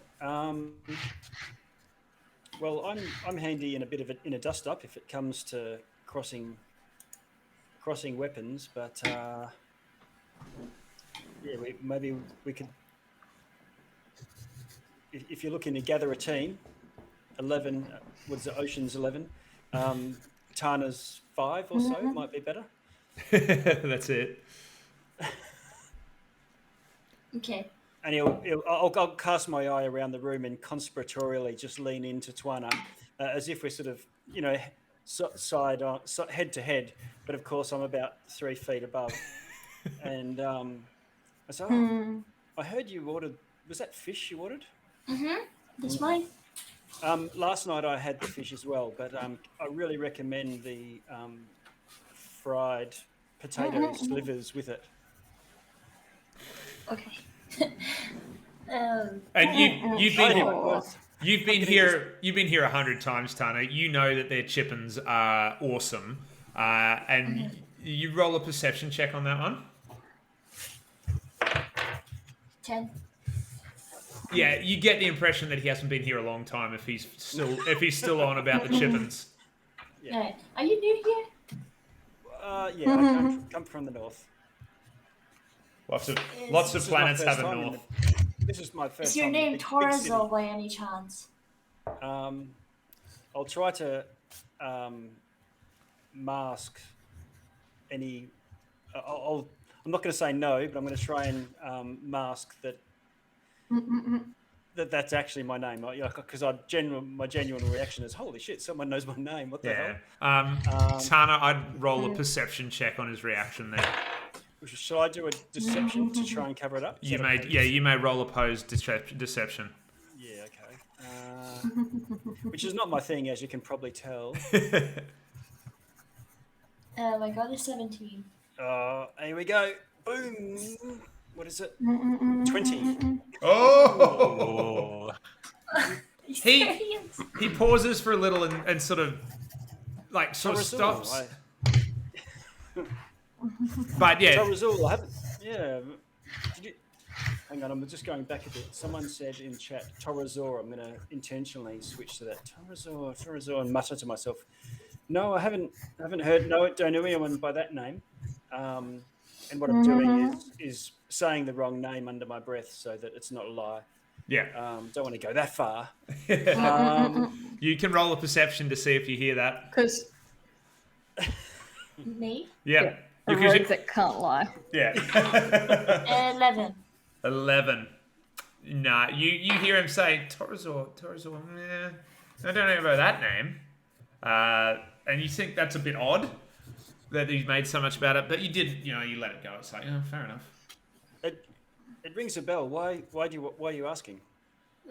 Well, I'm handy in a bit of a dust up if it comes to crossing weapons, but maybe we could. If you're looking to gather a team, 11. What is it? Ocean's 11. Tana's 5 or so might be better. That's it. Okay. And I'll cast my eye around the room and conspiratorially just lean into Twana, as if we're sort of, head to head. But of course, I'm about 3 feet above. And I said, "Oh, I heard you ordered. Was that fish you ordered?" That's mine. Last night I had the fish as well, but I really recommend the fried potato slivers with it. Okay. And you've I been knew it was. You've been here 100 times, Tana. You know that their chippins are awesome, and you roll a perception check on that one. 10. Yeah, you get the impression that he hasn't been here a long time if he's still on about the chippins. Yeah. Alright. Are you new here? Yeah, I come from the north. Lots of This is my planets first have a time in north. This is my first Is your time in name the big city. Torazol by any chance? I'll try to mask any. I'm not going to say no, but I'm going to try and mask that. That's actually my name, because my genuine reaction is, "Holy shit! Someone knows my name. What the hell?" Tana, I'd roll a perception check on his reaction there. Shall I do a deception to try and cover it up? You may roll opposed deception. Yeah, okay. Which is not my thing, as you can probably tell. I got a 17. Here we go. Boom. What is it? 20. Oh! He Experience. he pauses for a little and sort of stops. But yeah, Torazul, I haven't. Yeah. Did you, hang on, I'm just going back a bit. Someone said in chat, Torazor. I'm going to intentionally switch to that. Torazor, and mutter to myself. No, I haven't heard. No, don't know anyone by that name. And what I'm doing is saying the wrong name under my breath so that it's not a lie. yeah. Don't want to go that far. You can roll a perception to see if you hear that. Because Me? Yeah. a Because rogue that can't lie. yeah. 11. 11. Nah, you hear him say, Torazor, I don't know about that name. And you think that's a bit odd that he's made so much about it, but you did, you let it go. It's like, fair enough. It rings a bell. Why are you asking?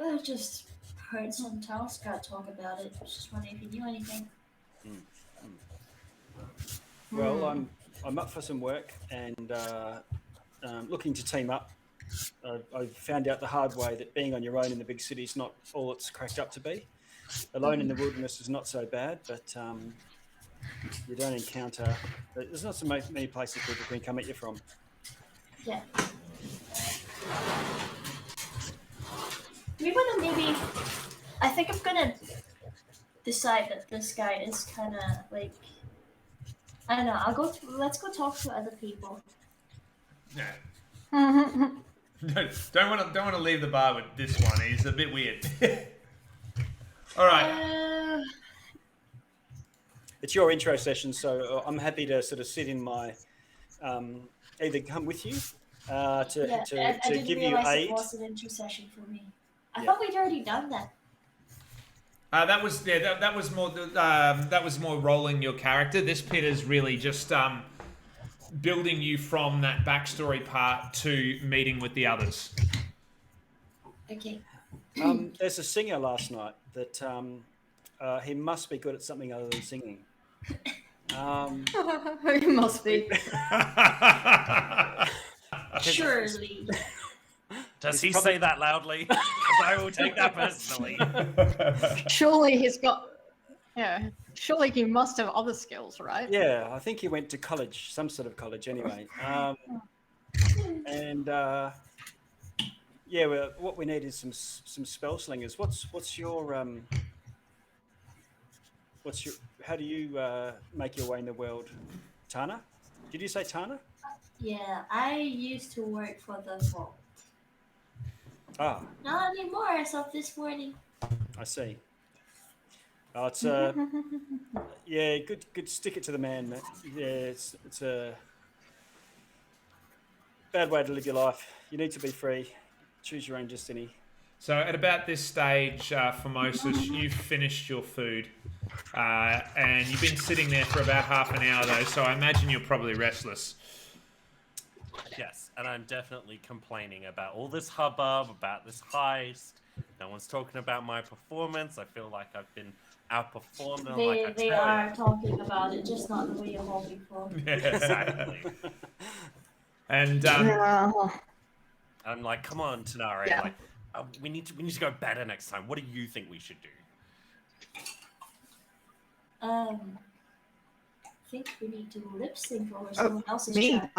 I just heard some Talscott talk about it. Just wondering if you knew anything. Well, I'm up for some work and looking to team up. I found out the hard way that being on your own in the big city is not all it's cracked up to be. Alone in the wilderness is not so bad, but you don't encounter. There's not so many places people can come at you from. Yeah. We want to maybe. I think I'm gonna decide that this guy is kind of like. I don't know. Let's go talk to other people. Yeah. don't want to leave the bar with this one. He's a bit weird. All right. It's your intro session, so I'm happy to sort of sit in my. Either come with you I to didn't give you realize aid. it was an intercession for me. I thought we'd already done that. That was more that was more rolling your character. This pit is really just building you from that backstory part to meeting with the others. Okay. There's a singer last night that he must be good at something other than singing. He must be. Surely. Does he say that loudly? I will take that personally. Surely he's got. Yeah. Surely he must have other skills, right? Yeah, I think he went to college, some sort of college anyway. Yeah, well, what we need is some spell slingers. What's your how do you make your way in the world? Tana? Did you say Tana? Yeah, I used to work for the vault. Ah, Not anymore as of this morning. I see. Oh, it's yeah, good. Stick it to the man, mate. Yeah, it's a bad way to live your life. You need to be free. Choose your own destiny. So at about this stage, Formosus, you've finished your food. And you've been sitting there for about half an hour, though, so I imagine you're probably restless. Yes, and I'm definitely complaining about all this hubbub, about this heist. No one's talking about my performance. I feel like I've been outperformed. And like I They tell are talking about it, just not the way you're hoping for. you, exactly. And Yeah. I'm like, come on, Tanare. Yeah. Like, we need to go better next time. What do you think we should do? I think we need to lip sync over someone else's Me, track.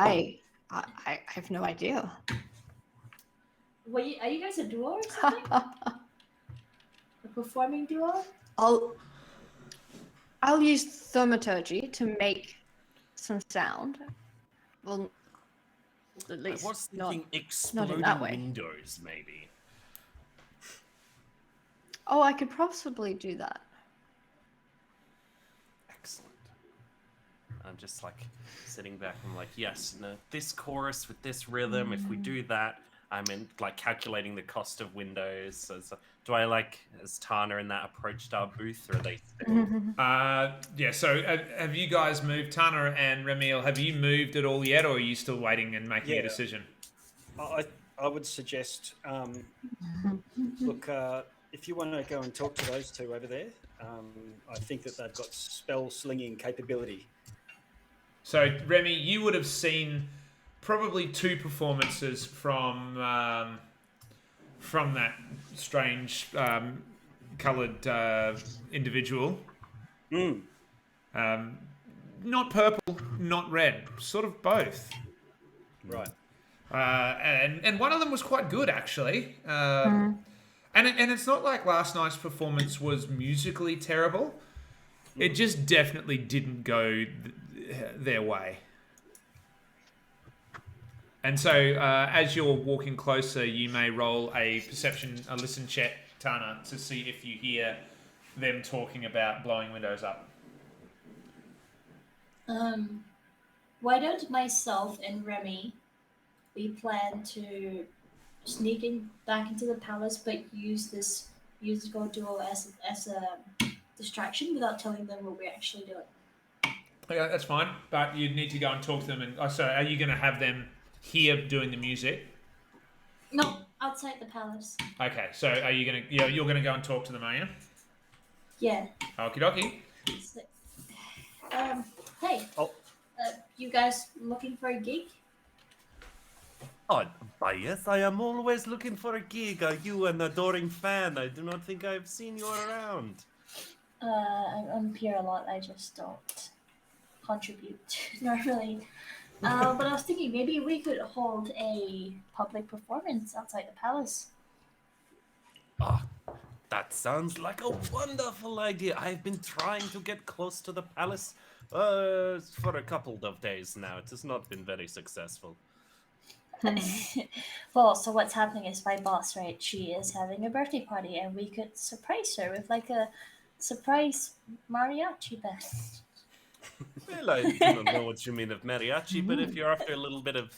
I have no idea. Are you guys a duo or something? A performing duo? I'll use thaumaturgy to make some sound. Well, at I least was not. thinking exploding that way. windows, maybe. Oh, I could possibly do that. Excellent. I'm just like sitting back and like, yes, no, this chorus with this rhythm, if we do that, I'm in like calculating the cost of windows. So do I like, as Tana in that approached our booth, or are they still... yeah, so have you guys moved, Tana and Remiel, have you moved at all yet, or are you still waiting and making a Yeah. decision? I would suggest, look, if you want to go and talk to those two over there, I think that they've got spell slinging capability. So, Remy, you would have seen probably 2 performances from that strange coloured individual. Not purple, not red, sort of both. Right. And one of them was quite good, actually. And it's not like last night's performance was musically terrible. It just definitely didn't go their way. And so, as you're walking closer, you may roll a listen check, Tana, to see if you hear them talking about blowing windows up. Why don't myself and Remy, we plan to sneak in back into the palace, but use this musical duo as a distraction without telling them what we're actually doing. Okay, that's fine, but you'd need to go and talk to them. And so, are you going to have them here doing the music? No, outside the palace. Okay, so are you going to? Yeah, you're going to go and talk to them, are you? Yeah. Okie dokie. So, hey, Oh. you guys looking for a gig? Oh, yes, I am always looking for a gig. Are you an adoring fan? I do not think I've seen you around. I'm here a lot. I just don't contribute normally. But I was thinking maybe we could hold a public performance outside the palace. Ah, that sounds like a wonderful idea. I've been trying to get close to the palace for a couple of days now. It has not been very successful. Well, so what's happening is my boss, right? She is having a birthday party, and we could surprise her with like a surprise mariachi band. Well, I do not know what you mean of mariachi, but if you're after a little bit of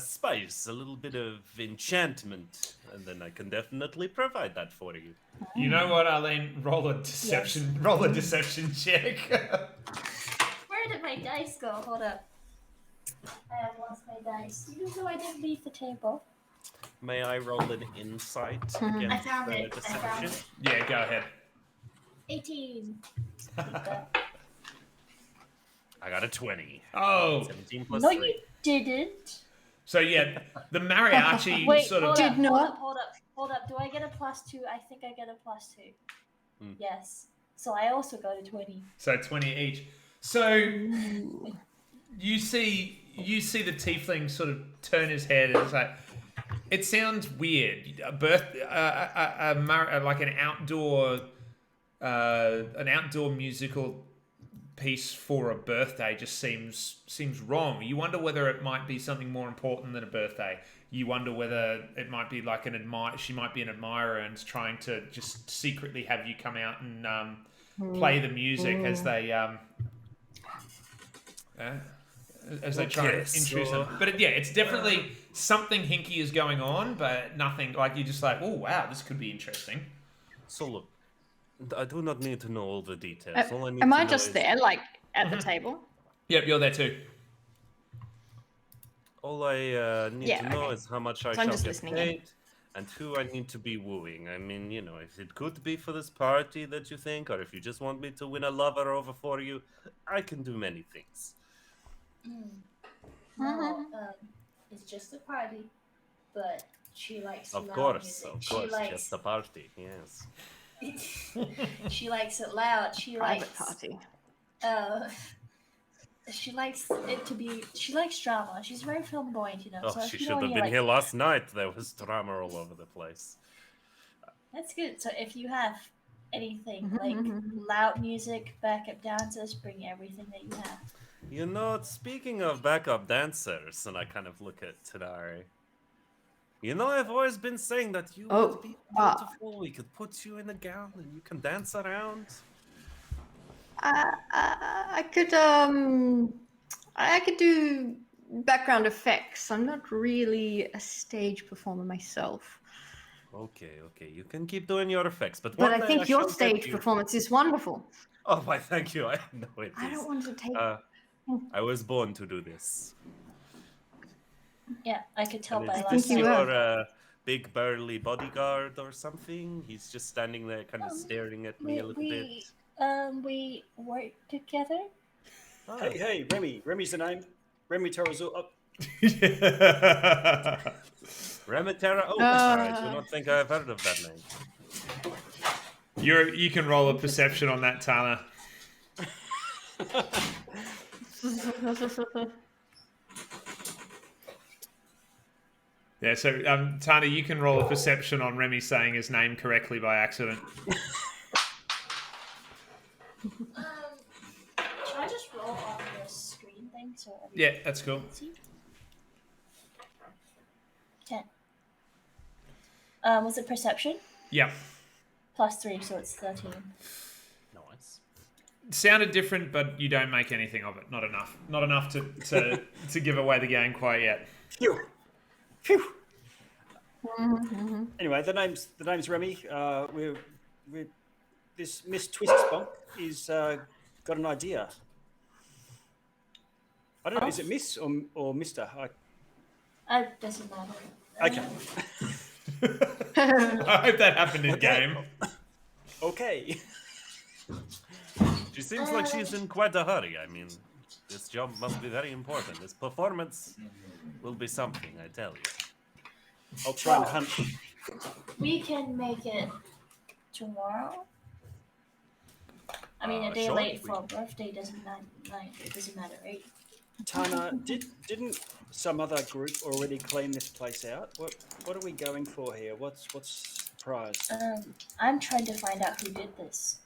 spice, a little bit of enchantment, and then I can definitely provide that for you. You know what, Arlene? Roll a deception. Yes. Roll a deception check. Where did my dice go? Hold up. I have lost my dice. Even though I didn't leave the table. May I roll an insight I against found the it. I found deception? it. Yeah, go ahead. 18. I got a 20. Oh, 17 plus No, 3. you didn't. so yeah, the mariachi Wait, sort of. hold Did up, not. hold up. Do I get a +2? I think I get a +2. Hmm. Yes. So I also got a 20. So 20 each. So you see the tiefling sort of turn his head and it's like, it sounds weird. Like an outdoor musical piece for a birthday just seems wrong. You wonder whether it might be something more important than a birthday. You wonder whether it might be like she might be an admirer and is trying to just secretly have you come out play the music as they try to introduce them. But it's definitely something hinky is going on, but nothing like you're just like, oh wow, this could be interesting. So look, I do not need to know all the details. All I need Am to I know just is there, like at the table? Yep, you're there too. all I need to know okay. is how much I So I'm shall just get listening in. paid and who I need to be wooing. I mean, if it could be for this party that you think, or if you just want me to win a lover over for you, I can do many things. No, it's just a party, but she likes Of loud course, music. of She course, likes just a party, yes. she likes it loud. She Private likes party. she likes it to be. She likes drama. She's very flamboyant, Oh, So if she you should don't have hear, been like, here last night. There was drama all over the place. That's good. So if you have anything like loud music, backup dancers, bring everything that you have. Speaking of backup dancers, and I kind of look at Tadari. I've always been saying that you would be beautiful. We could put you in a gown and you can dance around. I could do background effects. I'm not really a stage performer myself. Okay, you can keep doing your effects, but But one I day think your shall get stage you. performance is wonderful. Oh, why, thank you. I know it I is. don't want to take. I was born to do this. Yeah, I could tell And by is last this you night. your big burly bodyguard or something? He's just standing there, kind of staring at me a little bit. We work together. Oh. Hey, Remy. Remy's the name. Remy Terrazul. Oh, Remitera? Oh, sorry, I do not think I've heard of that name. You can roll a perception on that, Tana. Yeah, so Tana, you can roll a perception on Remy saying his name correctly by accident. Should I just roll on the screen thing so everyone Yeah, that's cool. can see? 10. Was it perception? Yeah. +3, so it's 13. Nice. Sounded different, but you don't make anything of it. Not enough. Not enough to give away the game quite yet. phew. Anyway, the name's Remy. We're this Miss Twistbonk is got an idea. I don't know. Is it Miss or Mister? Doesn't matter. Okay. I hope that happened in game. Okay. She seems like she's in quite a hurry. I mean, this job must be very important. This performance will be something, I tell you. I'll try and hunt. We can make it tomorrow. I mean, a day sure. late for a birthday doesn't matter. It doesn't matter, right? Tana, didn't some other group already clean this place out? What are we going for here? What's the prize? I'm trying to find out who did this.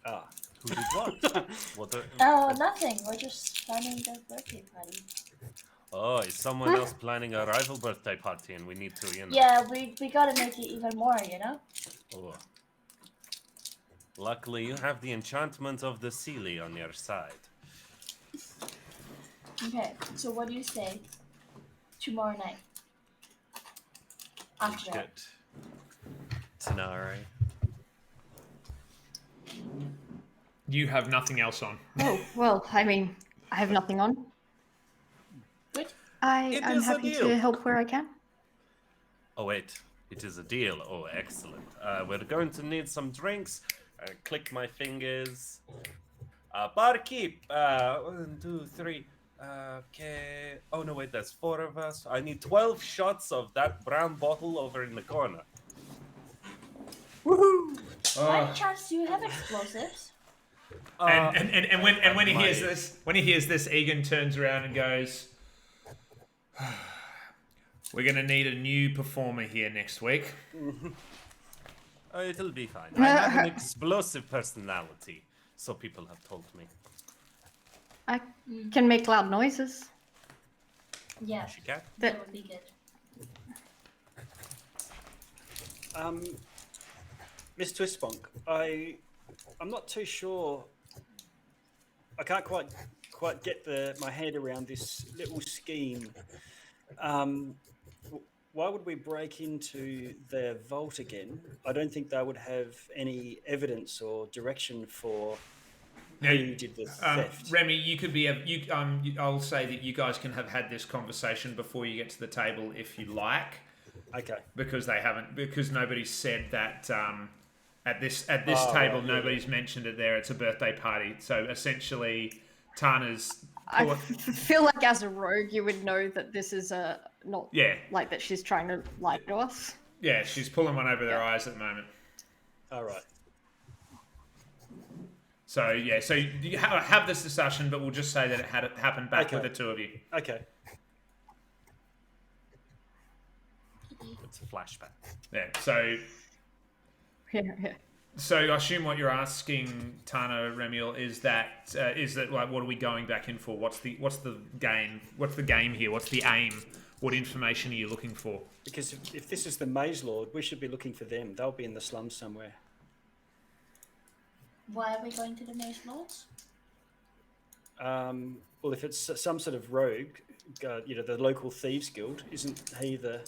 Who did what? Oh, nothing. We're just planning the birthday party. Oh, is someone else planning a rival birthday party and we need to, Yeah, we gotta make it even more, Oh. Luckily, you have the enchantment of the Sealy on your side. Okay, so what do you say? Tomorrow night. After that. Good. Tanare. You have nothing else on. Oh, well, I mean, I have nothing on. Good. I'm is a happy deal. to help where I can. Oh, wait. It is a deal. Oh, excellent. We're going to need some drinks. Click my fingers. Barkeep. 1, 2, 3. Okay. Oh, no, wait. There's 4 of us. I need 12 shots of that brown bottle over in the corner. Woohoo! By chance, do you have explosives? And when he my- hears this, Egan turns around and goes, "We're gonna need a new performer here next week." It'll be fine. I have an explosive personality, so people have told me. I can make loud noises. Yeah, She can. that would be good. Miss Twistbonk, I I'm not too sure. I can't quite get my head around this little scheme. Why would we break into their vault again? I don't think they would have any evidence or direction for who did the theft. Remy, you could be I'll say that you guys can have had this conversation before you get to the table if you like. Okay. Because nobody's said that at this table, right, nobody's mentioned it there. It's a birthday party, so essentially, Tana's. I feel like as a rogue, you would know that this is not like that she's trying to lie to us. Yeah, she's pulling one over their eyes at the moment. All right. So you have this discussion, but we'll just say that it had happened back with the two of you. Okay. It's a flashback. Yeah. So. Yeah. So I assume what you're asking, Tana Remiel, is that like what are we going back in for? What's the game? What's the game here? What's the aim? What information are you looking for? Because if this is the Maze Lord, we should be looking for them. They'll be in the slums somewhere. Why are we going to the Maze Lords? Well, if it's some sort of rogue, the local thieves guild, isn't he the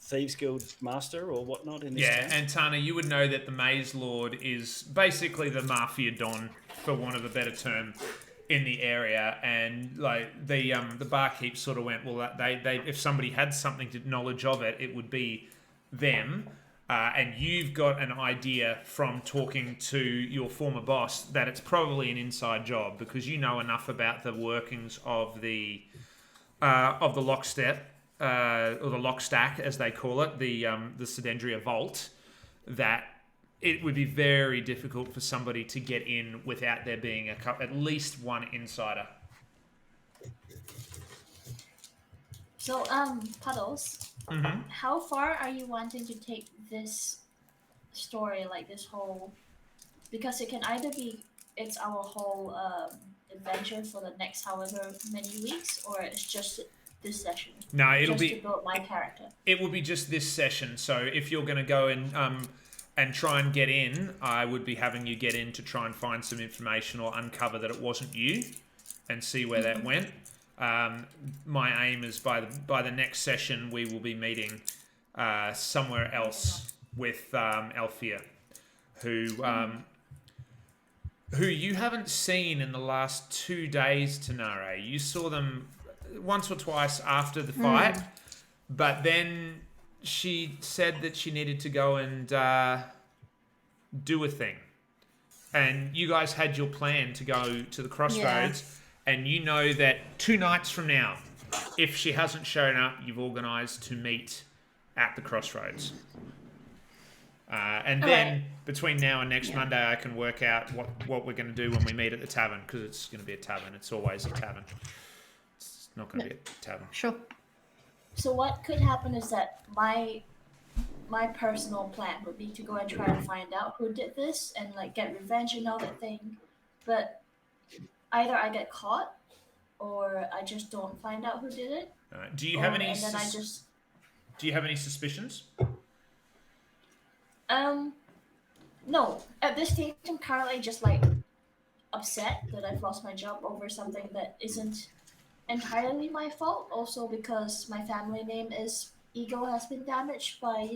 Thieves Guild master or whatnot in this town? And Tana, you would know that the Maze Lord is basically the mafia don, for want of a better term, in the area. And like the barkeep sort of went, well, they if somebody had something to knowledge of it, it would be them. And you've got an idea from talking to your former boss that it's probably an inside job because you know enough about the workings of the lockstep. Or the lock stack, as they call it, the Sedendria vault, that it would be very difficult for somebody to get in without there being at least one insider. So, Puddles, how far are you wanting to take this story, like this whole? Because it can either be it's our whole adventure for the next however many weeks, or it's just this session. No, it'll just be to build my character. It will be just this session. So if you're going to go and try and get in, I would be having you get in to try and find some information or uncover that it wasn't you, and see where that went. My aim is by the next session we will be meeting somewhere else with Althea, who you haven't seen in the last 2 days, Tanare. You saw them once or twice after the fight, but then she said that she needed to go and do a thing. And you guys had your plan to go to the crossroads, and you know that 2 nights from now, if she hasn't shown up, you've organised to meet at the crossroads. And then between now and next Monday, I can work out what we're going to do when we meet at the tavern, because it's going to be a tavern. It's always a tavern. It's not going to be a tavern. Sure. So what could happen is that my personal plan would be to go and try to find out who did this and like get revenge and all that thing. But either I get caught or I just don't find out who did it. Do you have any? And then Do you have any suspicions? No. At this stage, I'm currently just like upset that I've lost my job over something that isn't entirely my fault. Also because my family name ego has been damaged by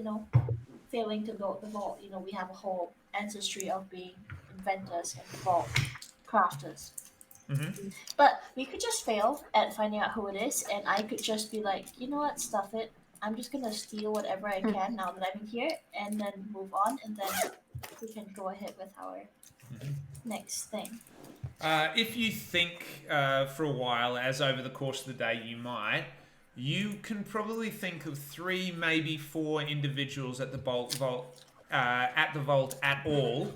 failing to build the vault. We have a whole ancestry of being inventors and vault crafters. But we could just fail at finding out who it is, and I could just be like, you know what, stuff it. I'm just gonna steal whatever I can now that I'm here, and then move on, and then we can go ahead with our next thing. If you think for a while, as over the course of the day you might, you can probably think of 3, maybe 4 individuals at the vault at all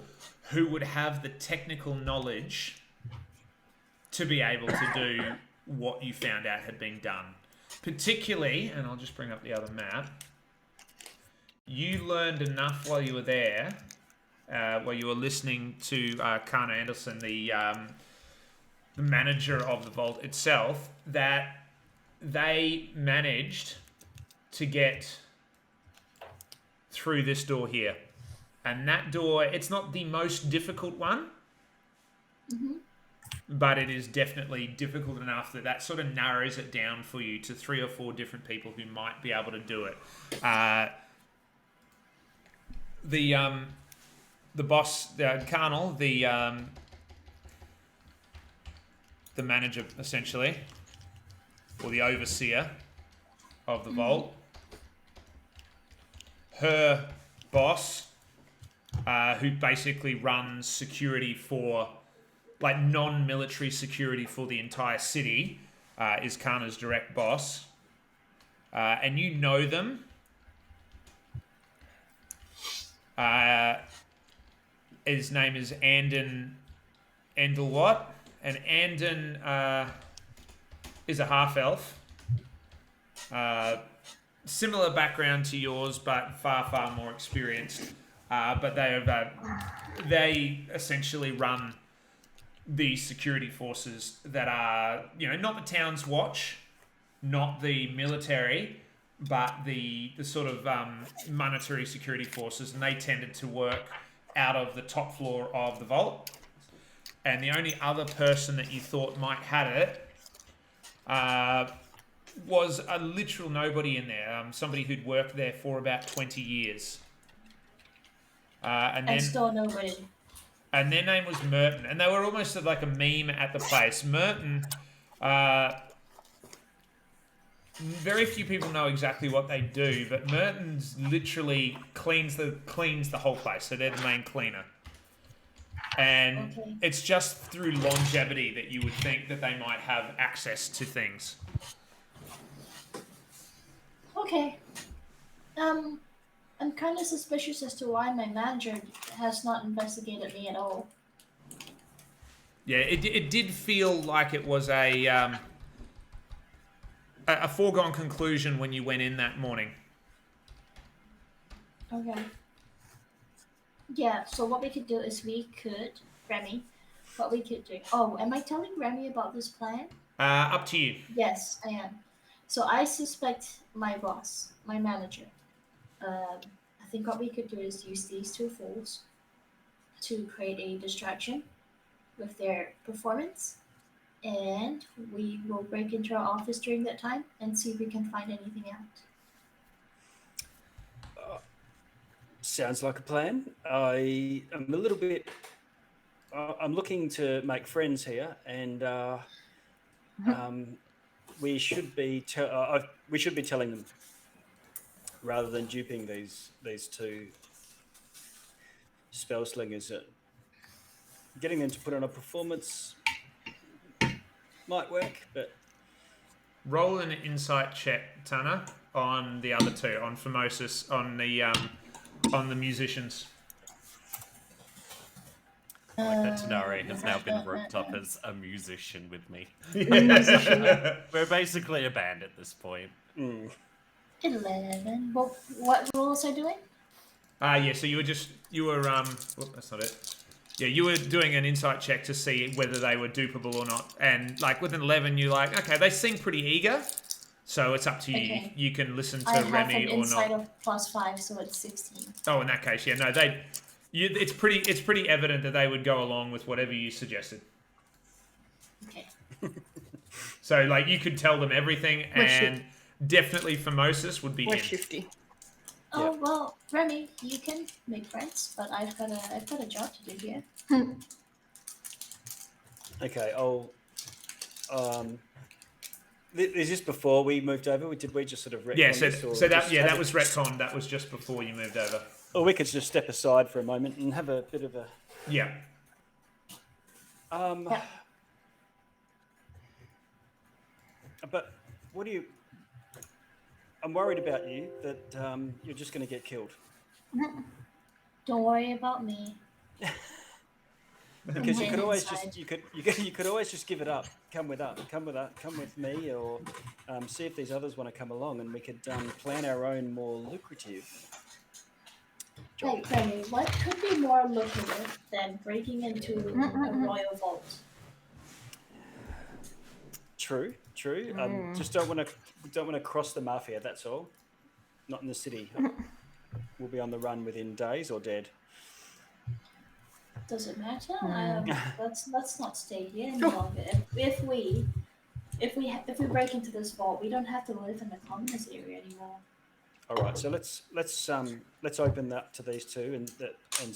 who would have the technical knowledge to be able to do what you found out had been done. Particularly, and I'll just bring up the other map, you learned enough while you were there, while you were listening to Kana Anderson, the manager of the vault itself, that they managed to get through this door here. And that door, it's not the most difficult one, but it is definitely difficult enough that sort of narrows it down for you to 3 or 4 different people who might be able to do it. The boss, Carnal, the manager essentially, or the overseer of the vault, her boss, who basically runs security for, like, non-military security for the entire city, is Kana's direct boss. And you know them. His name is Andon Endelwatt, and Andon is a half-elf. Similar background to yours, but far, far more experienced. But they essentially run the security forces that are, not the town's watch, not the military, but the sort of monetary security forces, and they tended to work out of the top floor of the vault. And the only other person that you thought might have it was a literal nobody in there, somebody who'd worked there for about 20 years. And still nobody. And their name was Merton, and they were almost like a meme at the place. Merton, very few people know exactly what they do, but Merton's literally cleans the whole place, so they're the main cleaner. And it's just through longevity that you would think that they might have access to things. Okay. I'm kind of suspicious as to why my manager has not investigated me at all. Yeah, it did feel like it was a foregone conclusion when you went in that morning. Okay. Yeah, so what we could do is Remy, what we could do. Oh, am I telling Remy about this plan? Up to you. Yes, I am. So I suspect my boss, my manager. I think what we could do is use these 2 fools to create a distraction with their performance, and we will break into our office during that time and see if we can find anything out. Sounds like a plan. I am a little bit. I'm looking to make friends here, and we should be telling them rather than duping these 2 spell slingers. Getting them to put on a performance might work, but roll an insight check, Tana, on the other 2, on Formosus, on the musicians. Like that Tanare has now been roped up as a musician with me. We're basically a band at this point. 11. Well, what rules are doing? So you were that's not it. Yeah, you were doing an insight check to see whether they were dupable or not. And like with an 11, you're like, okay, they seem pretty eager. So it's up to you. Okay. You can listen to I have Remy an or insight not. of +5, so it's 16. Oh, in that case, yeah, no, it's pretty evident that they would go along with whatever you suggested. Okay. So like you could tell them everything, and definitely Formosus would be We're in. shifty. Oh well, Remy, you can make friends, but I've got a job to do here. okay. I'll. Is this before we moved over? Did we just sort of retcon this, that was retcon. That was just before you moved over. Or we could just step aside for a moment and have a bit of a. Yeah. But what do you? I'm worried about you that you're just going to get killed. Don't worry about me. Because you could always just give it up. Come with me, or see if these others want to come along, and we could plan our own more lucrative job. Hey, Remy, what could be more lucrative than breaking into a royal vault? True. Just don't want to cross the mafia. That's all. Not in the city. We'll be on the run within days or dead. Does it matter? Let's not stay here any longer. If we break into this vault, we don't have to live in the commoners area anymore. All right, so let's open that to these two and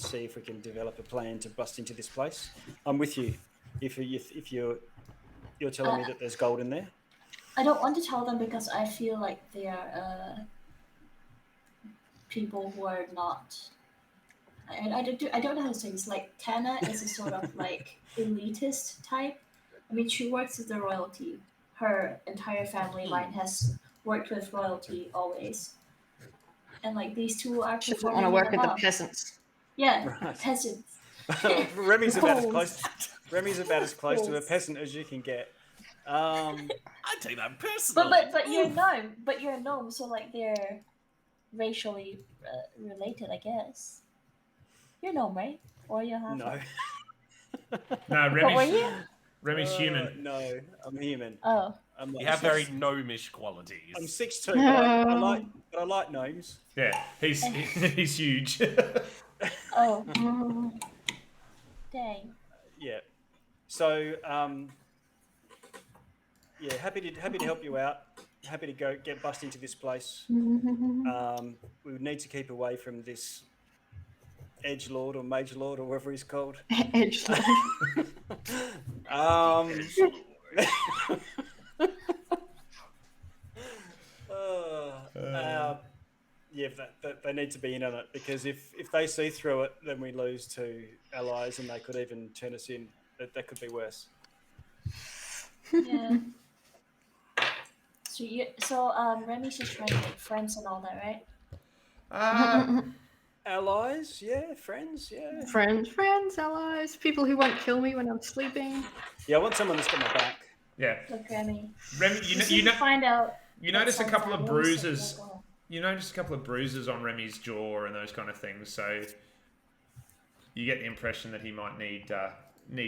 see if we can develop a plan to bust into this place. I'm with you. If you're telling me that there's gold in there. I don't want to tell them because I feel like they are people who are not. I don't know how to say this. Like Tana is a sort of like elitist type. I mean, she works with the royalty. Her entire family line has worked with royalty always. And like these two are She doesn't want to work with the peasants. Yeah, Right. peasants. Remy's about as close to a peasant as you can get. I take that personally. But you're a gnome. But you're a gnome, so like they're racially related, I guess. You're a gnome, right? Or you're half. No. No, What were you? Remy's human. No, I'm human. Oh. I'm like You have very gnomish qualities. I'm 6'2", but I like gnomes. Yeah, he's huge. Oh. Dang. Yeah. So yeah, happy to help you out. Happy to go bust into this place. We would need to keep away from this edgelord or mage lord or whatever he's called. Edgelord. Yeah, they need to be in on it because if they see through it, then we lose to allies and they could even turn us in. That could be worse. Yeah. So Remy's just trying to make friends and all that, right? Allies, yeah, friends, yeah. Friends, allies, people who won't kill me when I'm sleeping. Yeah, I want someone that's got my back. Yeah. Look, Remy. Remy, find out. You notice a couple of bruises. Like, You notice a couple of bruises on Remy's jaw and those kind of things. So you get the impression that he might need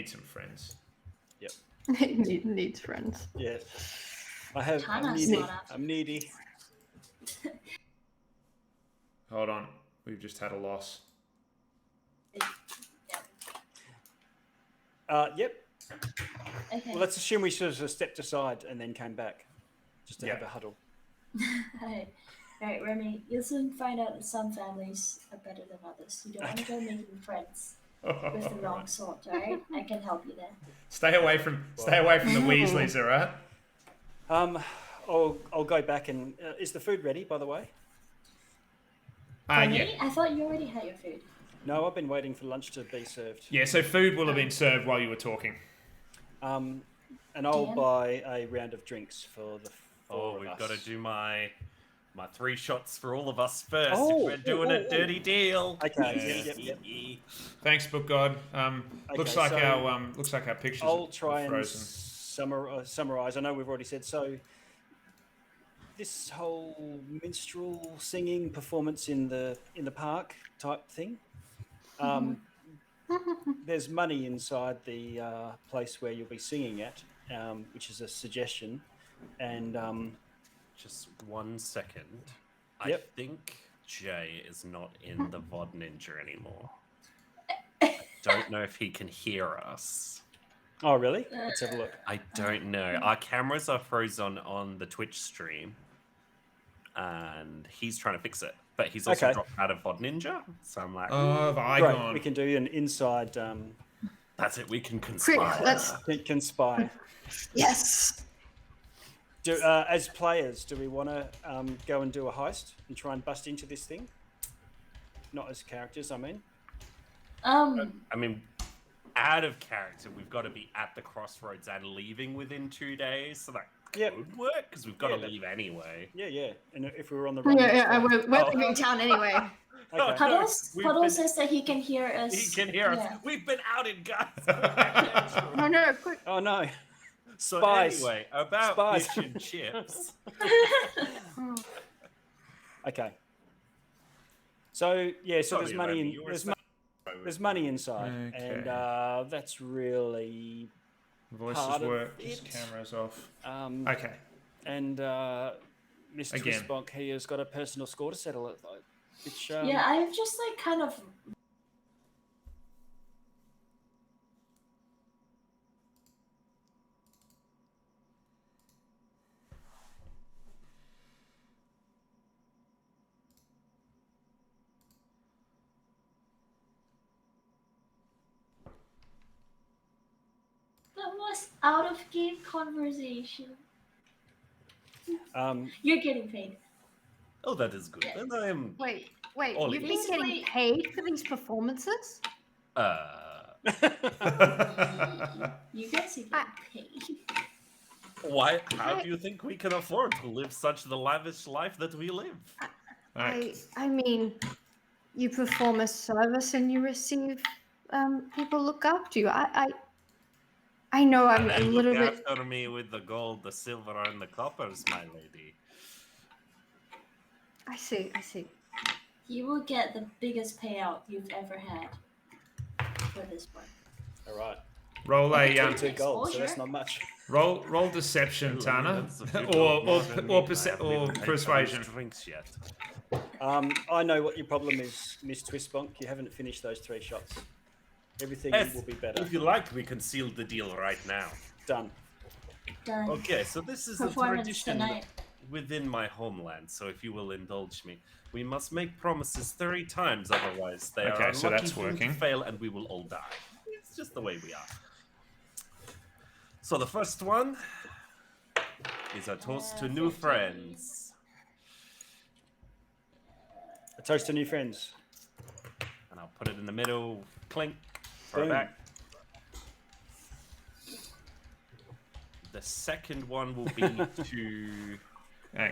some friends. Yep. Needs friends. Yeah. I'm needy. Hold on. We've just had a loss. Yep. Okay. Well, let's assume we sort of stepped aside and then came back just to have a huddle. Alright, Remy, you'll soon find out that some families are better than others. You don't want to go making friends with the wrong sort, alright? I can help you there. Stay away from the Weasleys, alright? I'll go back and is the food ready, by the way? Yeah. I thought you already had your food. No, I've been waiting for lunch to be served. Yeah, so food will have been served while you were talking. And I'll buy a round of drinks for the four of we've us. got to do my 3 shots for all of us first. If we're doing a dirty deal. Okay. Yep. Thanks, Book God. Looks like our pictures. I'll try and frozen. summarize. I know we've already said so. This whole minstrel singing performance in the park type thing. There's money inside the place where you'll be singing at, which is a suggestion. And just 1 second. Yep. I think Jay is not in the VOD Ninja anymore. I don't know if he can hear us. Oh, really? Let's have a look. I don't know. Our cameras are frozen on the Twitch stream, and he's trying to fix it. But he's also dropped out of VOD Ninja, so I'm like, Great. We can do an inside. That's it. We can conspire. Conspire. Yes. As players, do we want to go and do a heist and try and bust into this thing? Not as characters, I mean. I mean, out of character, we've got to be at the crossroads and leaving within 2 days, so that could work because we've got to leave anyway. Yeah. And if we were on the run, we're leaving town anyway. Okay. Puddles says that he can hear us. He can hear us. We've been outed, guys. Oh no! Quick. Oh no. So Spies. anyway, about Spies. fish and chips. Okay. So there's money in there's money inside, and that's really voices work. Just cameras off. Okay. And Mr. Twistbonk, he has got a personal score to settle it. Which I've just like kind of That was out of game conversation. Um, You're getting paid. Oh, that is good. And I am. Wait, Ollie. you've been getting paid for these performances? You guys are getting paid. Why? How do you think we can afford to live such the lavish life that we live? I mean, you perform a service and you receive people look after you. I know I'm a And little look bit. after me with the gold, the silver, and the coppers, my lady. I see. You will get the biggest payout you've ever had for this one. all right. Roll a 22 gold, so that's not much. roll deception, Tana, or persuasion. Drinks yet. I know what your problem is, Miss Twistbonk. You haven't finished those 3 shots. Everything Yes, will be better. if you like, we can seal the deal right now. Done. Done. Okay, so this is a Performance tradition tonight. within my homeland. So if you will indulge me, we must make promises 30 times, otherwise they Okay, are so unlucky that's to working. fail, and we will all die. It's just the way we are. So the first one is a toast to new friends. A toast to new friends. And I'll put it in the middle. Clink. Throw it Boom. back. The second one will be to...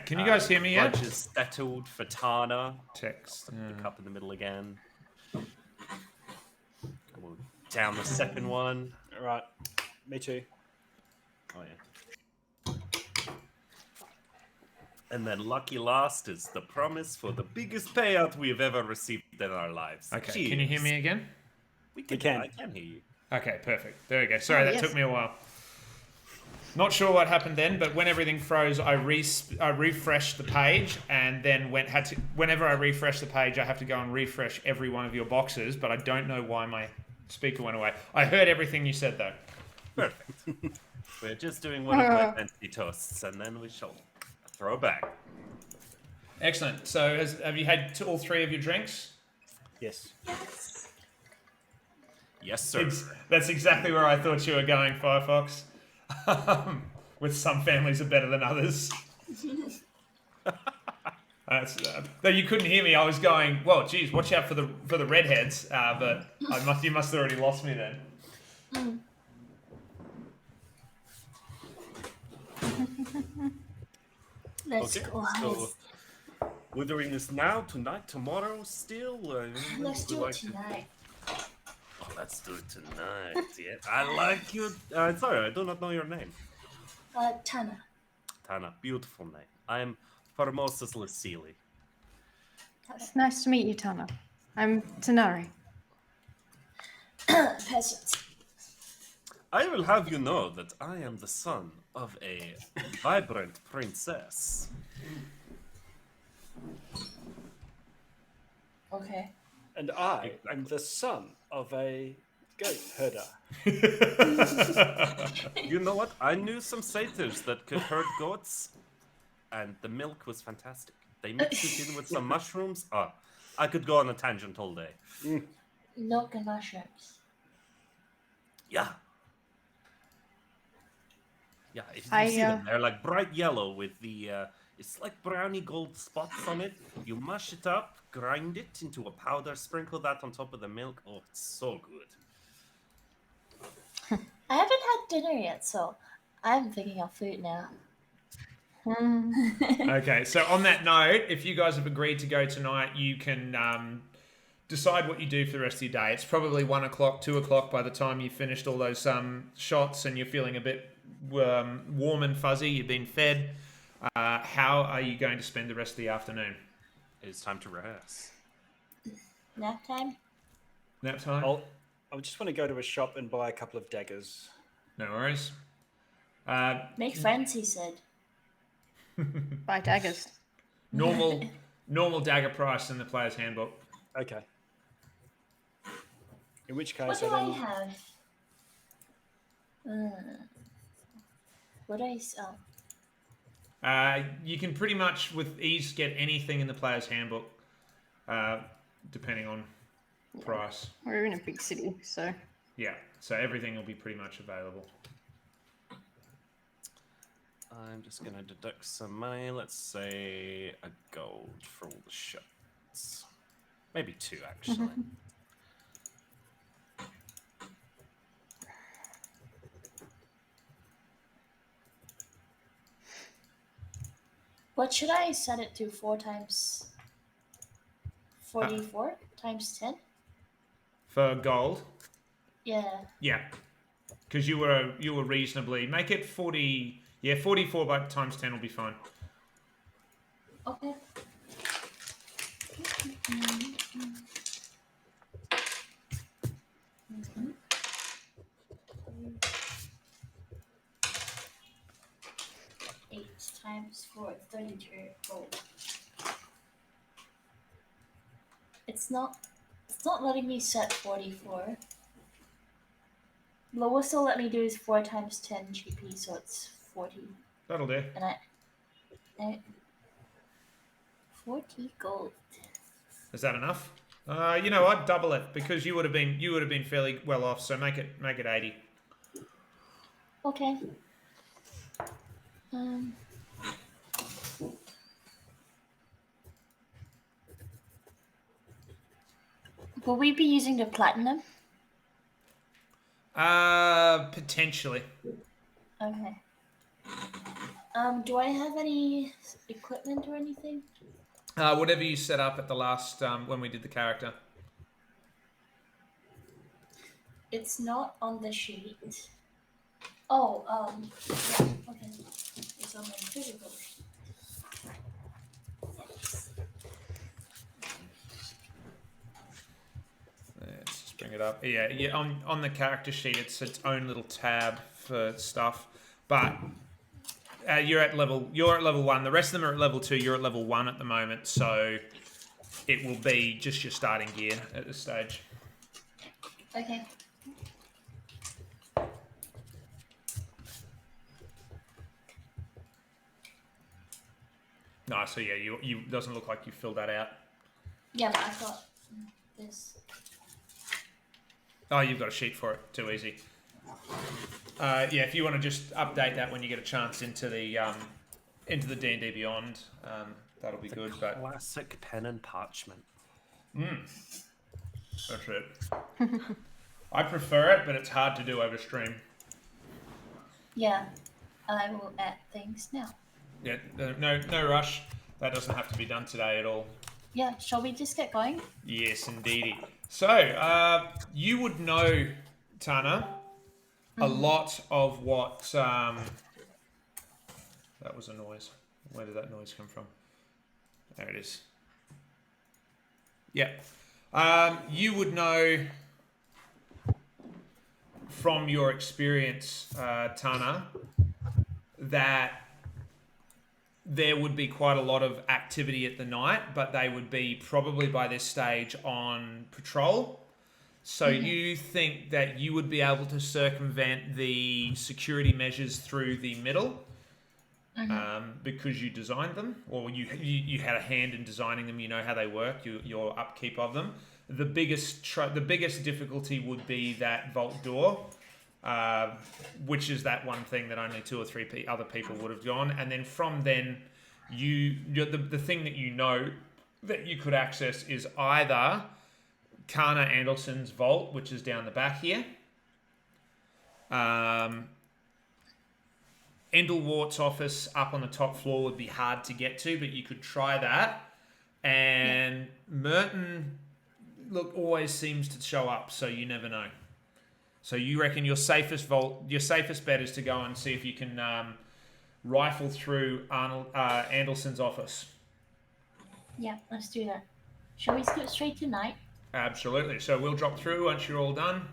Can you guys hear me yet? Grudges settled for Tana. Text. The cup in the middle again. We'll down the second one. All right. Me too. Oh, yeah. And then lucky last is the promise for the biggest payout we've ever received in our lives. Okay, Cheers. can you hear me again? We can. can. I can hear you. Okay, perfect. There we go. Sorry, that yes. took me a while. Not sure what happened then, but when everything froze, I refreshed the page, and then whenever I refresh the page, I have to go and refresh every one of your boxes, but I don't know why my speaker went away. I heard everything you said, though. Perfect. We're just doing one of my fancy toasts, and then we shall throw back. Excellent. So have you had all 3 of your drinks? Yes. Yes, sir. That's exactly where I thought you were going, Firefox. With some families are better than others. Though you couldn't hear me, I was going, well, geez, watch out for the redheads. But you must have already lost me then. Let's go. So we're doing this now, tonight, tomorrow, still? Let's do it tonight. Oh, let's do it tonight. Yeah, I like you. Sorry, I do not know your name. Tana. Tana, beautiful name. I'm Formosus Lasili. It's nice to meet you, Tana. I'm Tanari. Peasant. I will have you know that I am the son of a vibrant princess. Okay. And I am the son of a goat herder. You know what? I knew some satyrs that could herd goats, and the milk was fantastic. They mixed it in with some mushrooms. Oh, I could go on a tangent all day. Milk and mushrooms. Yeah. Yeah, if you see them, they're like bright yellow with the, it's like brownie gold spots on it. You mush it up, grind it into a powder, sprinkle that on top of the milk. Oh, it's so good. I haven't had dinner yet, so I'm thinking of food now. Okay, so on that note, if you guys have agreed to go tonight, you can decide what you do for the rest of your day. It's probably 1 o'clock, 2 o'clock by the time you've finished all those shots and you're feeling a bit warm and fuzzy. You've been fed. How are you going to spend the rest of the afternoon? It's time to rehearse. Nap time? Nap time? I just want to go to a shop and buy a couple of daggers. No worries. Make friends, he said. Buy daggers. Normal dagger price in the player's handbook. Okay. In which case, What do I have? What do I sell? You can pretty much with ease get anything in the player's handbook, depending on price. We're in a big city, so. Yeah, so everything will be pretty much available. I'm just going to deduct some money. Let's say a gold for all the shots. Maybe 2, actually. What should I set it to? 4 times 44 times 10? For gold, Yeah. yeah, because you were reasonably make it 40. Yeah, 44 by times 10 will be fine. Okay. Mhm. 8 times 4, 32 gold. It's not letting me set 44. Lowest it'll let me do is 4 times 10 GP, so it's 40. That'll do. And I 40 gold. Is that enough? You know, I'd double it because you would have been fairly well off. So make it 80. Okay. Will we be using the platinum? Potentially. Okay. Do I have any equipment or anything? Whatever you set up at the last when we did the character. It's not on the sheet. Oh, yeah, okay. It's on my physical sheet. Let's just bring it up. Yeah. On the character sheet, it's its own little tab for stuff. But you're at level 1. The rest of them are at level 2. You're at level 1 at the moment, so it will be just your starting gear at this stage. Okay. No, so yeah, you doesn't look like you filled that out. Yeah, but I've got this. Oh, you've got a sheet for it. Too easy. Yeah, if you want to just update that when you get a chance into the D&D Beyond, that'll be good. But Classic pen and parchment. that's it. I prefer it, but it's hard to do over stream. Yeah, I will add things now. Yeah, no rush. That doesn't have to be done today at all. Yeah, shall we just get going? Yes, indeedy. So, you would know, Tana, a lot of what... that was a noise. Where did that noise come from? There it is. Yeah. You would know from your experience, Tana, that there would be quite a lot of activity at the night, but they would be probably by this stage on patrol. So you think that you would be able to circumvent the security measures through the middle because you designed them, or you had a hand in designing them. You know how they work. Your upkeep of them. The biggest difficulty would be that vault door. Which is that one thing that only 2 or 3 other people would have gone, and then from then, the thing that you know that you could access is either Kana Andelson's vault, which is down the back here. Endelwart's office up on the top floor would be hard to get to, but you could try that. And Merton, always seems to show up, so you never know. So you reckon your safest bet is to go and see if you can rifle through Andelson's office. Yeah, let's do that. Shall we skip straight to night? Absolutely. So we'll drop through once you're all done.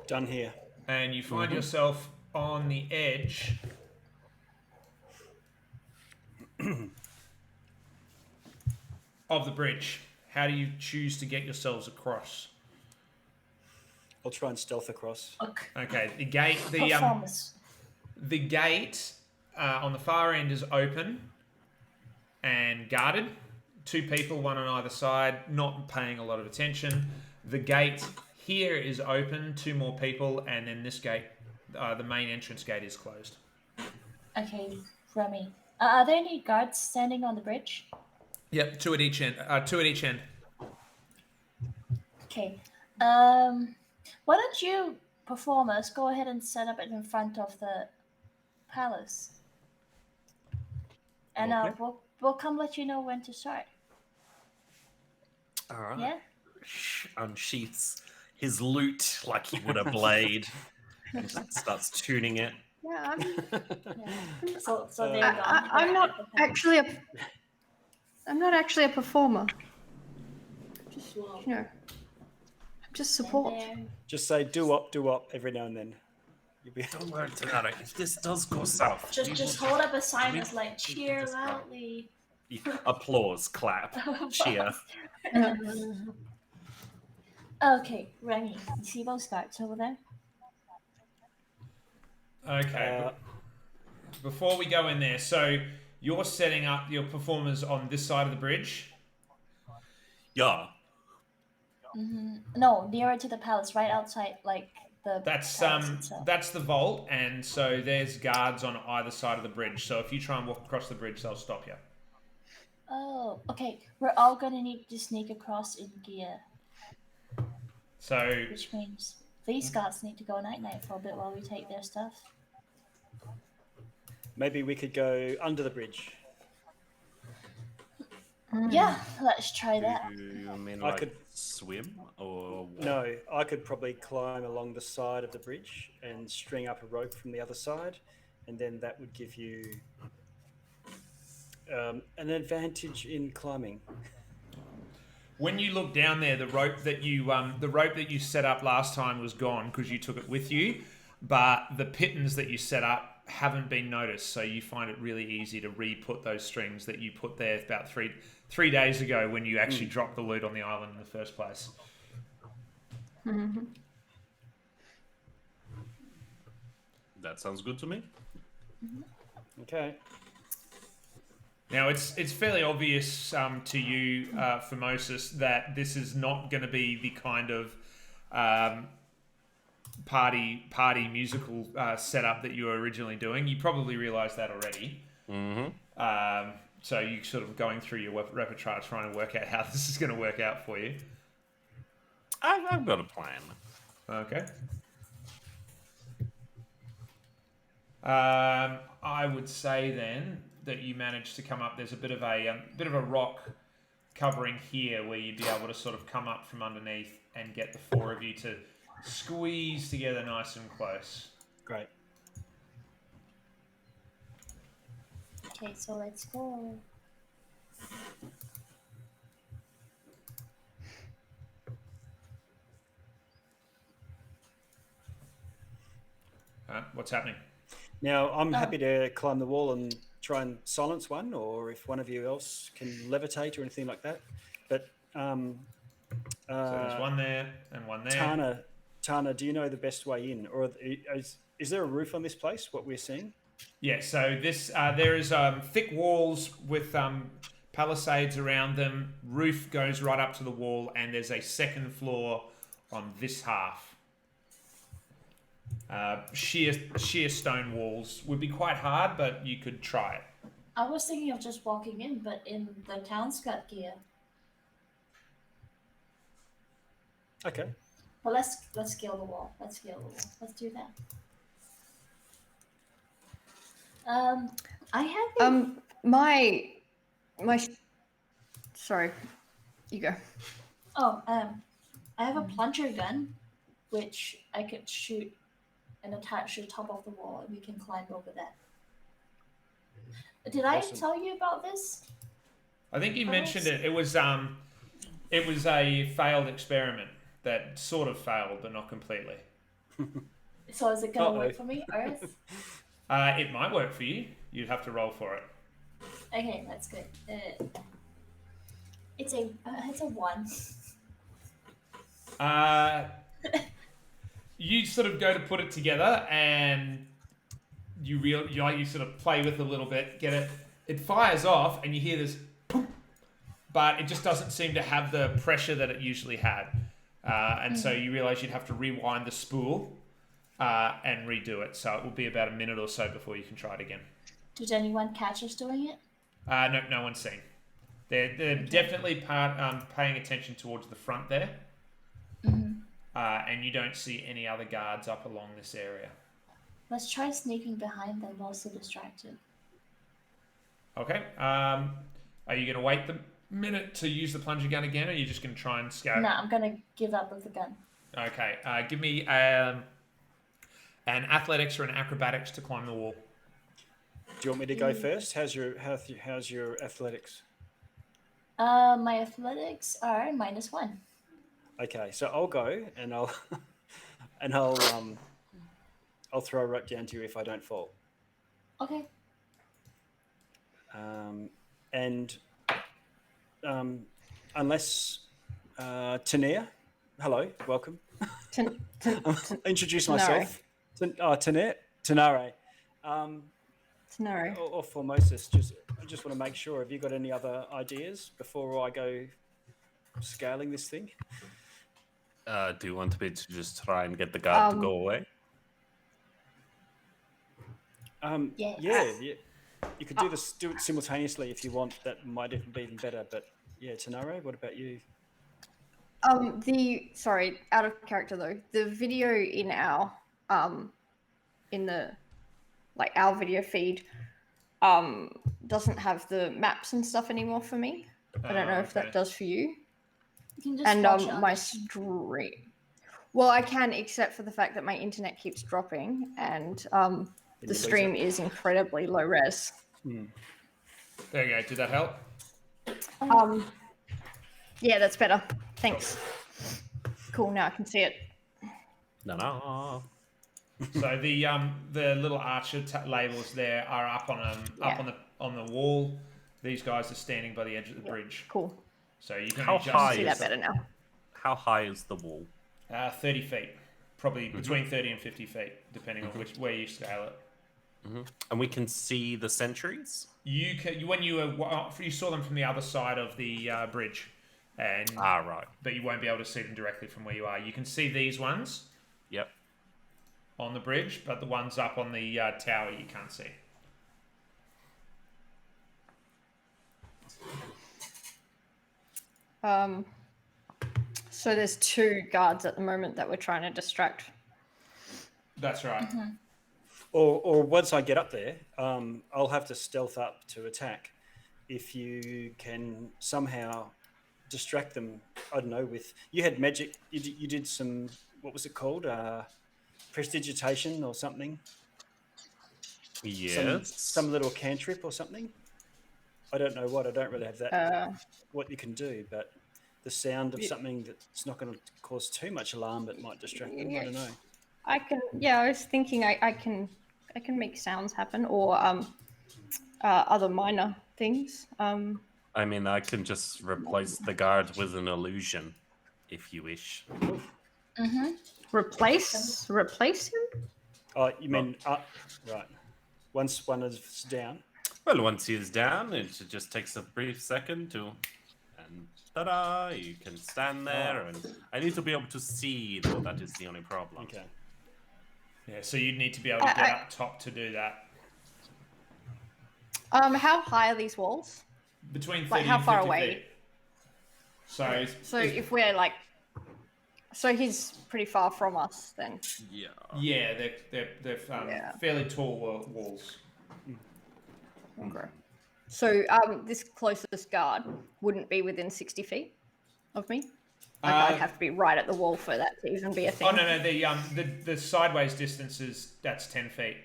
Done here. And you find yourself on the edge of the bridge. How do you choose to get yourselves across? I'll try and stealth across. Okay, the gate on the far end is open and guarded. 2 people, one on either side, not paying a lot of attention. The gate here is open, 2 more people, and then this gate, the main entrance gate, is closed. Okay, Remy. Are there any guards standing on the bridge? Yep, 2 at each end. 2 at each end. Okay. Why don't you performers go ahead and set up it in front of the palace, and Okay. we'll come let you know when to start. All right. Yeah. Unsheaths his lute like he would a blade and just starts tuning it. Yeah, So there you go. I'm not actually a performer. Just I'm just support. Just say do-wop every now and then. You'll be Don't worry, Tanada. If this does go south, Just hold up a sign that's like cheer loudly. applause, clap, cheer. Okay, Remy, you see those guards over there? Okay. Before we go in there, so you're setting up your performers on this side of the bridge. Yeah. No, nearer to the palace, right outside, like the. That's palace itself. that's the vault, and so there's guards on either side of the bridge. So if you try and walk across the bridge, they'll stop you. Oh, okay. We're all gonna need to sneak across in gear, So which means these guards need to go night-night for a bit while we take their stuff. Maybe we could go under the bridge. Yeah, let's try that. You mean I like could- swim or what? No, I could probably climb along the side of the bridge and string up a rope from the other side, and then that would give you an advantage in climbing. when you look down there, the rope that you set up last time was gone because you took it with you, but the pittons that you set up haven't been noticed, so you find it really easy to re-put those strings that you put there about three days ago when you actually dropped the loot on the island in the first place. That sounds good to me. Okay. Now it's fairly obvious to you, Formosus, that this is not going to be the kind of party musical setup that you were originally doing. You probably realised that already. Mm-hmm. So you sort of going through your repertoire trying to work out how this is going to work out for you. I've got a plan. Okay. I would say then that you managed to come up. There's a bit of a rock covering here where you'd be able to sort of come up from underneath and get the 4 of you to squeeze together nice and close. Great. Okay, so let's go. What's happening? Now, I'm happy to climb the wall and try and silence one, or if one of you else can levitate or anything like that. But So there's one there and one there. Tana, do you know the best way in, or is there a roof on this place? What we're seeing? Yeah. So this there is thick walls with palisades around them. Roof goes right up to the wall, and there's a second floor on this half. Sheer stone walls would be quite hard, but you could try it. I was thinking of just walking in, but in the town's got gear. Okay. But let's scale the wall. Let's do that. I have my sorry, you go. I have a plunger gun, which I could shoot and attach to the top of the wall, and we can climb over that. Did Awesome. I tell you about this? I think you mentioned it. It was a failed experiment that sort of failed, but not completely. So is it gonna Uh-oh. work for me, Earth? It might work for you. You'd have to roll for it. Okay, that's good. It's a 1. You sort of go to put it together, and you sort of play with it a little bit, get it. It fires off, and you hear this, poof, but it just doesn't seem to have the pressure that it usually had. and so you realise you'd have to rewind the spool and redo it. So it will be about a minute or so before you can try it again. Did anyone catch us doing it? No one's seen. They're definitely paying attention towards the front there, and you don't see any other guards up along this area. Let's try sneaking behind them whilst they're distracted. Okay. Are you going to wait the minute to use the plunger gun again, or are you just going to try and scout? No, I'm gonna give up with the gun. Okay. Give me an athletics or an acrobatics to climb the wall. Do you want me to go first? How's your athletics? My athletics are -1. Okay, so I'll go and I'll I'll throw a rope down to you if I don't fall. Okay. Unless Tania, hello, welcome. I'll introduce myself. Tanare. Tanare. Or Formosus. I just want to make sure. Have you got any other ideas before I go scaling this thing? Do you want me to just try and get the guard to go away? Yeah. You could do it simultaneously if you want. That might even be even better. But yeah, Tanare, what about you? Sorry, out of character though. The video in our our video feed doesn't have the maps and stuff anymore for me. I don't know if that does for you. You can just And watch it on my the- stream. Well, I can, except for the fact that my internet keeps dropping and the stream is incredibly low res. There you go. Did that help? Yeah, that's better. Thanks. Cool. Now I can see it. No. So the little archer labels there are up on the wall. These guys are standing by the edge of the bridge. Cool. So you can How adjust. high See that better now. How high is the wall? 30 feet, probably between 30 and 50 feet, depending on where you scale it. And we can see the sentries? You saw them from the other side of the bridge, and right. but you won't be able to see them directly from where you are. You can see these ones Yep. on the bridge, but the ones up on the tower you can't see. So there's 2 guards at the moment that we're trying to distract. That's right. Or once I get up there, I'll have to stealth up to attack. If you can somehow distract them, I don't know. You had magic. You did some. What was it called? Prestidigitation or something. Yes. Some little cantrip or something. I don't know what. I don't really have that. What you can do, but the sound of something that's not going to cause too much alarm, but might distract them. I don't know. I can. Yeah, I was thinking I can make sounds happen or other minor things. I mean, I can just replace the guard with an illusion, if you wish. Replace him. Oh, you mean right? Once one is down. Well, once he is down, it just takes a brief second to... And ta-da! You can stand there, and I need to be able to see, though. That is the only problem. Okay. Yeah, so you'd need to be able to get up top to do that. How high are these walls? Between 30 Like, how and far 50 away? feet. So If we're like, so he's pretty far from us then. Yeah. they're fairly tall walls. Okay. So this closest guard wouldn't be within 60 feet of me. Like I'd have to be right at the wall for that to even be a thing. Oh no, the sideways distance that's 10 feet.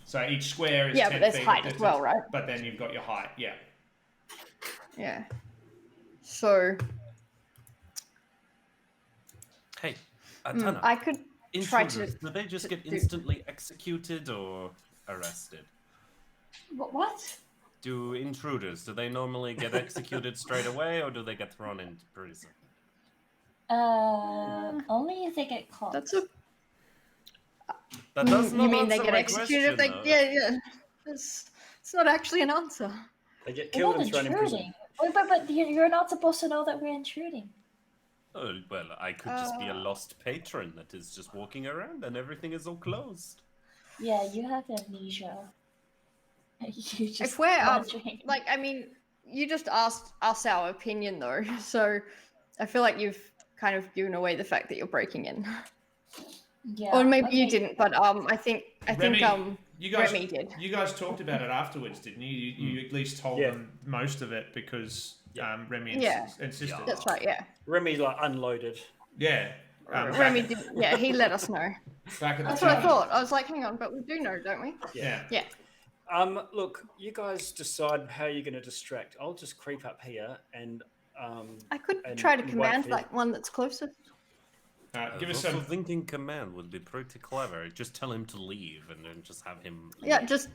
So each square is 10 feet. Yeah, but there's height as well, right? But then you've got your height, yeah. Yeah. So Hey, Tana, I could try to. intruders, do they just get instantly executed or arrested? What? Do they normally get executed straight away, or do they get thrown into prison? Only if they get caught. That's a. That does not You mean they answer get my executed if they? question, though. Yeah. It's not actually an answer. They get We're killed not and thrown in prison. intruding. Wait, but you're not supposed to know that we're intruding. Oh, well, I could just be a lost patron that is just walking around and everything is all closed. Yeah, you have amnesia. You just If we're wondering. like, I mean, you just asked us our opinion though, so I feel like you've kind of given away the fact that you're breaking in, Yeah. or maybe you okay. didn't. But I think you guys, Remy did. You guys talked about it afterwards, didn't you? You at least told Yeah. them most of it because Remy Yeah. insisted. That's right. Yeah. Remy like unloaded. Yeah. Remy did. Yeah, he let us know. Back at the That's what I start. thought. I was like, hang on, but we do know, don't we? Yeah. Yeah. Look, you guys decide how you're going to distract. I'll just creep up here and I could and try to wait command for you. that one that's closest. Give I us also some. thinking command would be pretty clever. Just tell him to leave and then just have him leave. Yeah, just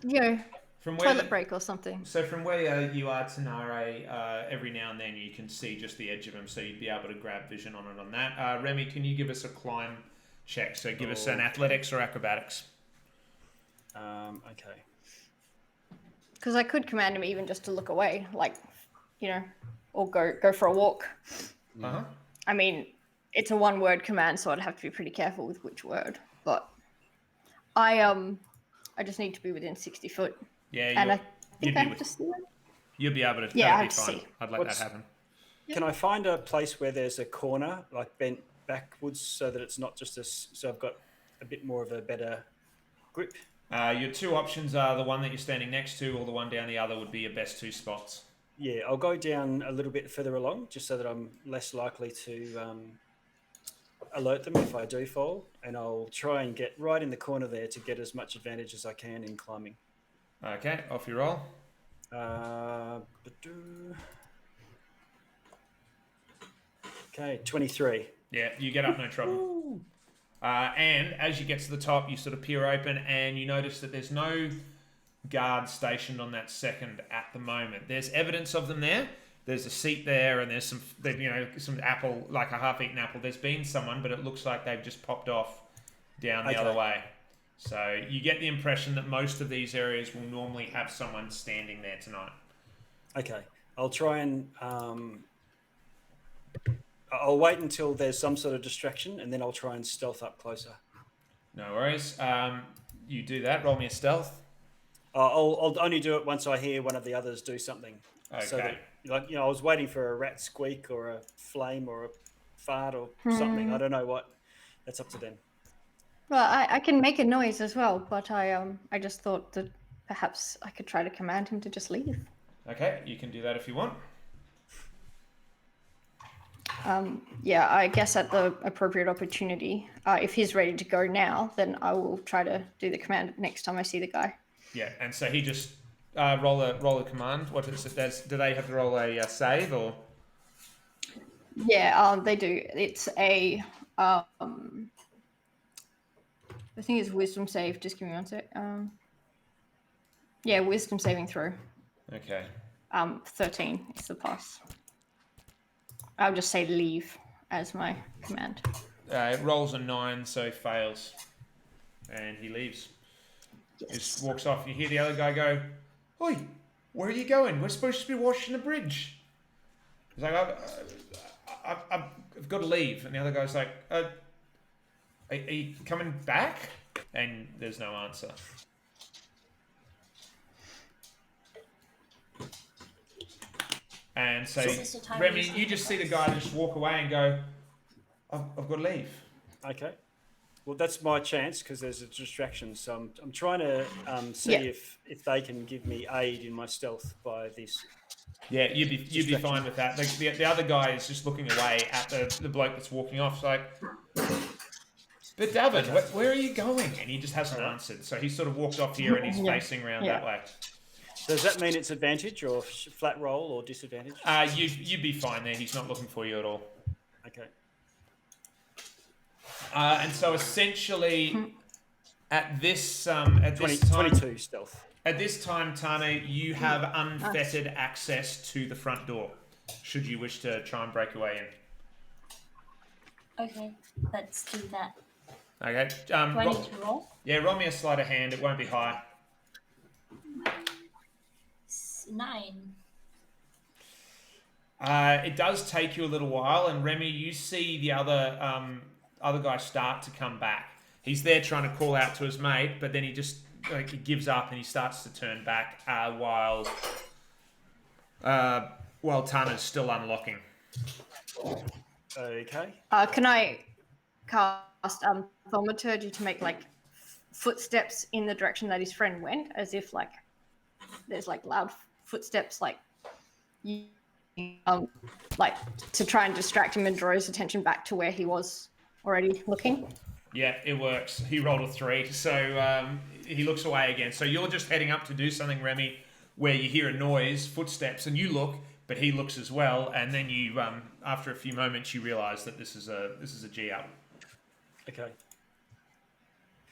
From where toilet break or something. So from where you are, Tanare, every now and then you can see just the edge of him, so you'd be able to grab vision on it on that. Remy, can you give us a climb check? So give us an athletics or acrobatics. Okay. Because I could command him even just to look away, like, or go for a walk. Uh-huh. I mean, it's a one-word command, so I'd have to be pretty careful with which word. But I just need to be within 60 foot, Yeah, and I you'd think I be have to see it. you'll be able to. Yeah, I that'd have be to fine. see. I'd let that happen. Can I find a place where there's a corner, like bent backwards, so that it's not just so I've got a bit more of a better grip? Your two options are the one that you're standing next to, or the one down the other would be your best two spots. Yeah, I'll go down a little bit further along, just so that I'm less likely to alert them if I do fall, and I'll try and get right in the corner there to get as much advantage as I can in climbing. Okay, off you roll. Okay, 23. Yeah, you get up no trouble. And as you get to the top, you sort of peer open and you notice that there's no guard stationed on that second at the moment. There's evidence of them there. There's a seat there and there's some apple, like a half-eaten apple. There's been someone, but it looks like they've just popped off down the other way. So you get the impression that most of these areas will normally have someone standing there tonight. Okay, I'll try and I'll wait until there's some sort of distraction, and then I'll try and stealth up closer. No worries. You do that. Roll me a stealth. I'll only do it once I hear one of the others do something. Okay. So that, I was waiting for a rat squeak or a flame or a fart or something. I don't know what. That's up to them. Well, I can make a noise as well, but I just thought that perhaps I could try to command him to just leave. Okay, you can do that if you want. Yeah, I guess at the appropriate opportunity, if he's ready to go now, then I will try to do the command next time I see the guy. Yeah, and so he just roll a command. What is it? Do they have to roll a save or? Yeah, they do. It's a I think it's wisdom save. Just give me one sec. Yeah, wisdom saving throw. Okay. 13 is the pass. I'll just say leave as my command. It rolls a 9, so fails, and he leaves. Yes. Just walks off. You hear the other guy go, "Oi, where are you going? We're supposed to be washing the bridge." He's like, I've got to leave. And the other guy's like, are you coming back? And there's no answer. And so, Remy, you just see the guy just walk away and go, I've got to leave. Okay. Well, that's my chance because there's a distraction. So I'm trying to see if they can give me aid in my stealth by this. Yeah, you'd be fine with that. The other guy is just looking away at the bloke that's walking off. It's like, but David, where are you going? And he just hasn't answered. So he sort of walked off here and he's facing around that way. Does that mean it's advantage or flat roll or disadvantage? You'd be fine there. He's not looking for you at all. Okay. And so essentially, at this time, 22 stealth. At this time, Tana, you have unfettered access to the front door, should you wish to try and break your way in. Okay, let's do that. Okay. Do I need to roll? Yeah, roll me a sleight of hand. It won't be high. 9. It does take you a little while, and Remy, you see the other guy start to come back. He's there trying to call out to his mate, but then he just he gives up and he starts to turn back while Tana's still unlocking. Okay. Can I cast thaumaturgy to make like footsteps in the direction that his friend went, as if like there's like loud footsteps, like to try and distract him and draw his attention back to where he was already looking? Yeah, it works. He rolled a 3, so he looks away again. So you're just heading up to do something, Remy, where you hear a noise, footsteps, and you look, but he looks as well. And then you, after a few moments, you realise that this is a G up. Okay.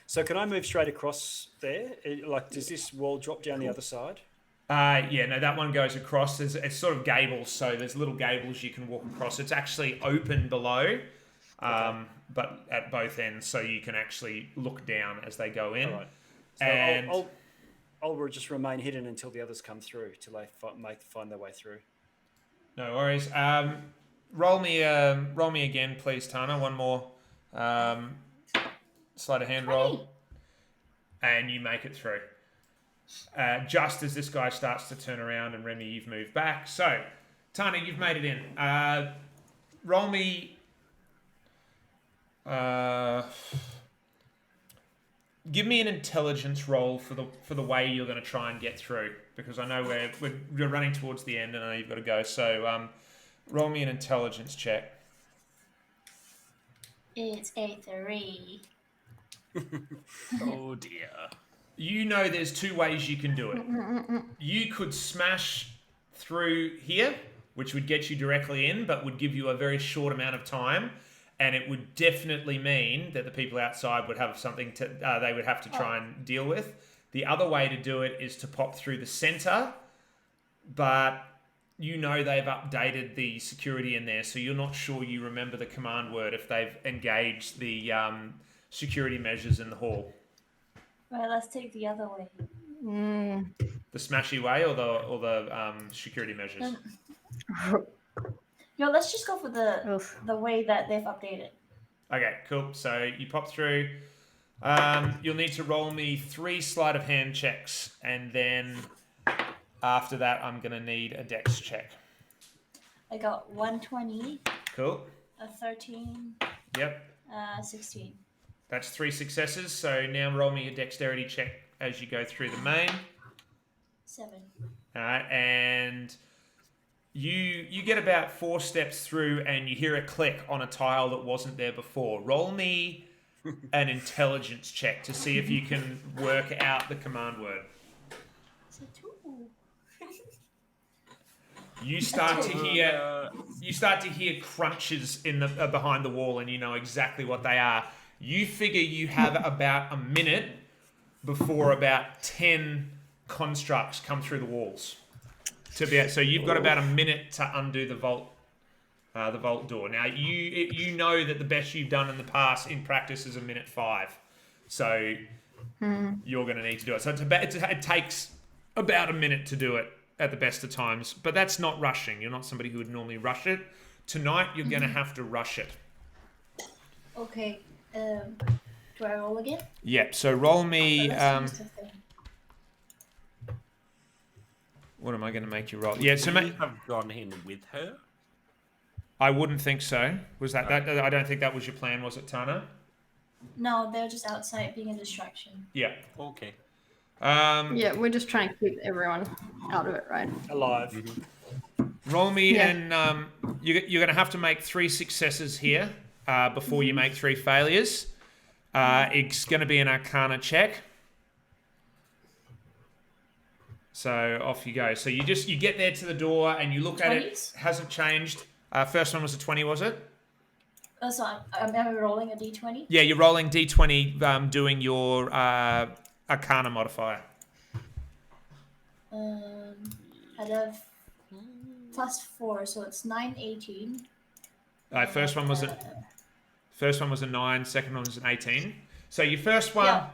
So can I move straight across there? Like, does this wall drop down the other side? Yeah, no, that one goes across. It's sort of gables, so there's little gables you can walk across. It's actually open below, but at both ends, so you can actually look down as they go in. All right. So And I'll just remain hidden until the others come through, till they find their way through. no worries. Roll me again, please, Tana. One more sleight of hand roll, and you make it through. Just as this guy starts to turn around, and Remy, you've moved back. So, Tana, you've made it in. Roll me. Give me an intelligence roll for the way you're going to try and get through, because I know we're running towards the end, and I know you've got to go. So, roll me an intelligence check. It's a 3. Oh dear. You know there's 2 ways you can do it. You could smash through here, which would get you directly in, but would give you a very short amount of time, and it would definitely mean that the people outside would have something they would have to try and deal with. The other way to do it is to pop through the center, but you know they've updated the security in there, so you're not sure you remember the command word if they've engaged the security measures in the hall. Right, let's take the other way. The smashy way or the security measures? No, let's just go for the way that they've updated. Okay, cool. So you pop through. You'll need to roll me 3 sleight of hand checks, and then after that, I'm going to need a dex check. I got 120, Cool. a 13, Yep. 16. That's 3 successes. So now roll me a dexterity check as you go through the main. 7. All right, and you get about 4 steps through, and you hear a click on a tile that wasn't there before. Roll me an intelligence check to see if you can work out the command word. It's a 2. You start to hear crunches in the behind the wall, and you know exactly what they are. You figure you have about a minute before about 10 constructs come through the walls. So you've got about a minute to undo the vault door. Now you know that the best you've done in the past in practice is a minute 5, so you're going to need to do it. So it takes about a minute to do it at the best of times, but that's not rushing. You're not somebody who would normally rush it. Tonight you're going to have to rush it. Okay. Do I roll again? Yep. So roll me. Let's use the thing. What am I going to make you roll? Yeah. So You have gone in with her. I wouldn't think so. Was that? I don't think that was your plan, was it, Tana? No, they're just outside being a distraction. Yeah. Okay. Yeah, we're just trying to keep everyone out of it, right? Alive. Roll me, Yeah. and you're going to have to make 3 successes here before you make 3 failures. It's going to be an Arcana check. So off you go. So you get there to the door and you look at it. 20s? Hasn't changed. First one was a 20, was it? Oh, so am I rolling a d20? Yeah, you're rolling d20, doing your Arcana modifier. I'd have +4, so it's 9, 18. First one was a 9. Second one was an 18. So your first one,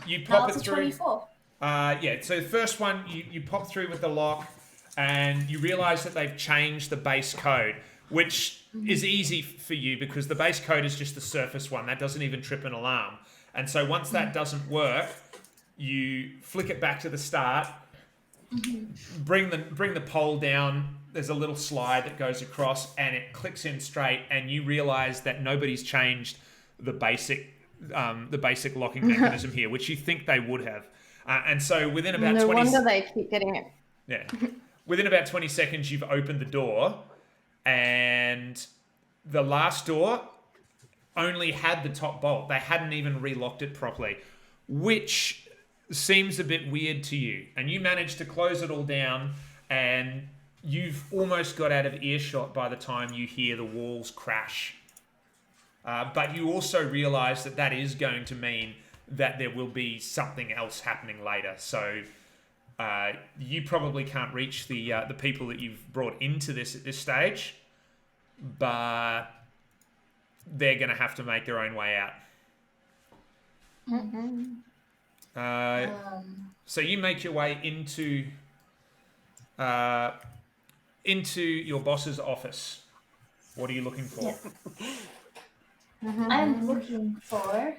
you Now pop it's it a through. 24. Yeah. So the first one, you pop through with the lock. and you realize that they've changed the base code, which is easy for you because the base code is just the surface one. That doesn't even trip an alarm. And so once that doesn't work, you flick it back to the start, bring the pole down. There's a little slide that goes across and it clicks in straight, and you realize that nobody's changed the basic locking mechanism here, which you think they would have. And so within about No 20 wonder they keep getting it. Yeah. Within about 20 seconds, you've opened the door, and the last door only had the top bolt. They hadn't even relocked it properly, which seems a bit weird to you. And you managed to close it all down, and you've almost got out of earshot by the time you hear the walls crash. But you also realize that that is going to mean that there will be something else happening later. So you probably can't reach the people that you've brought into this at this stage, but they're going to have to make their own way out. So you make your way into your boss's office. What are you looking for? I'm looking for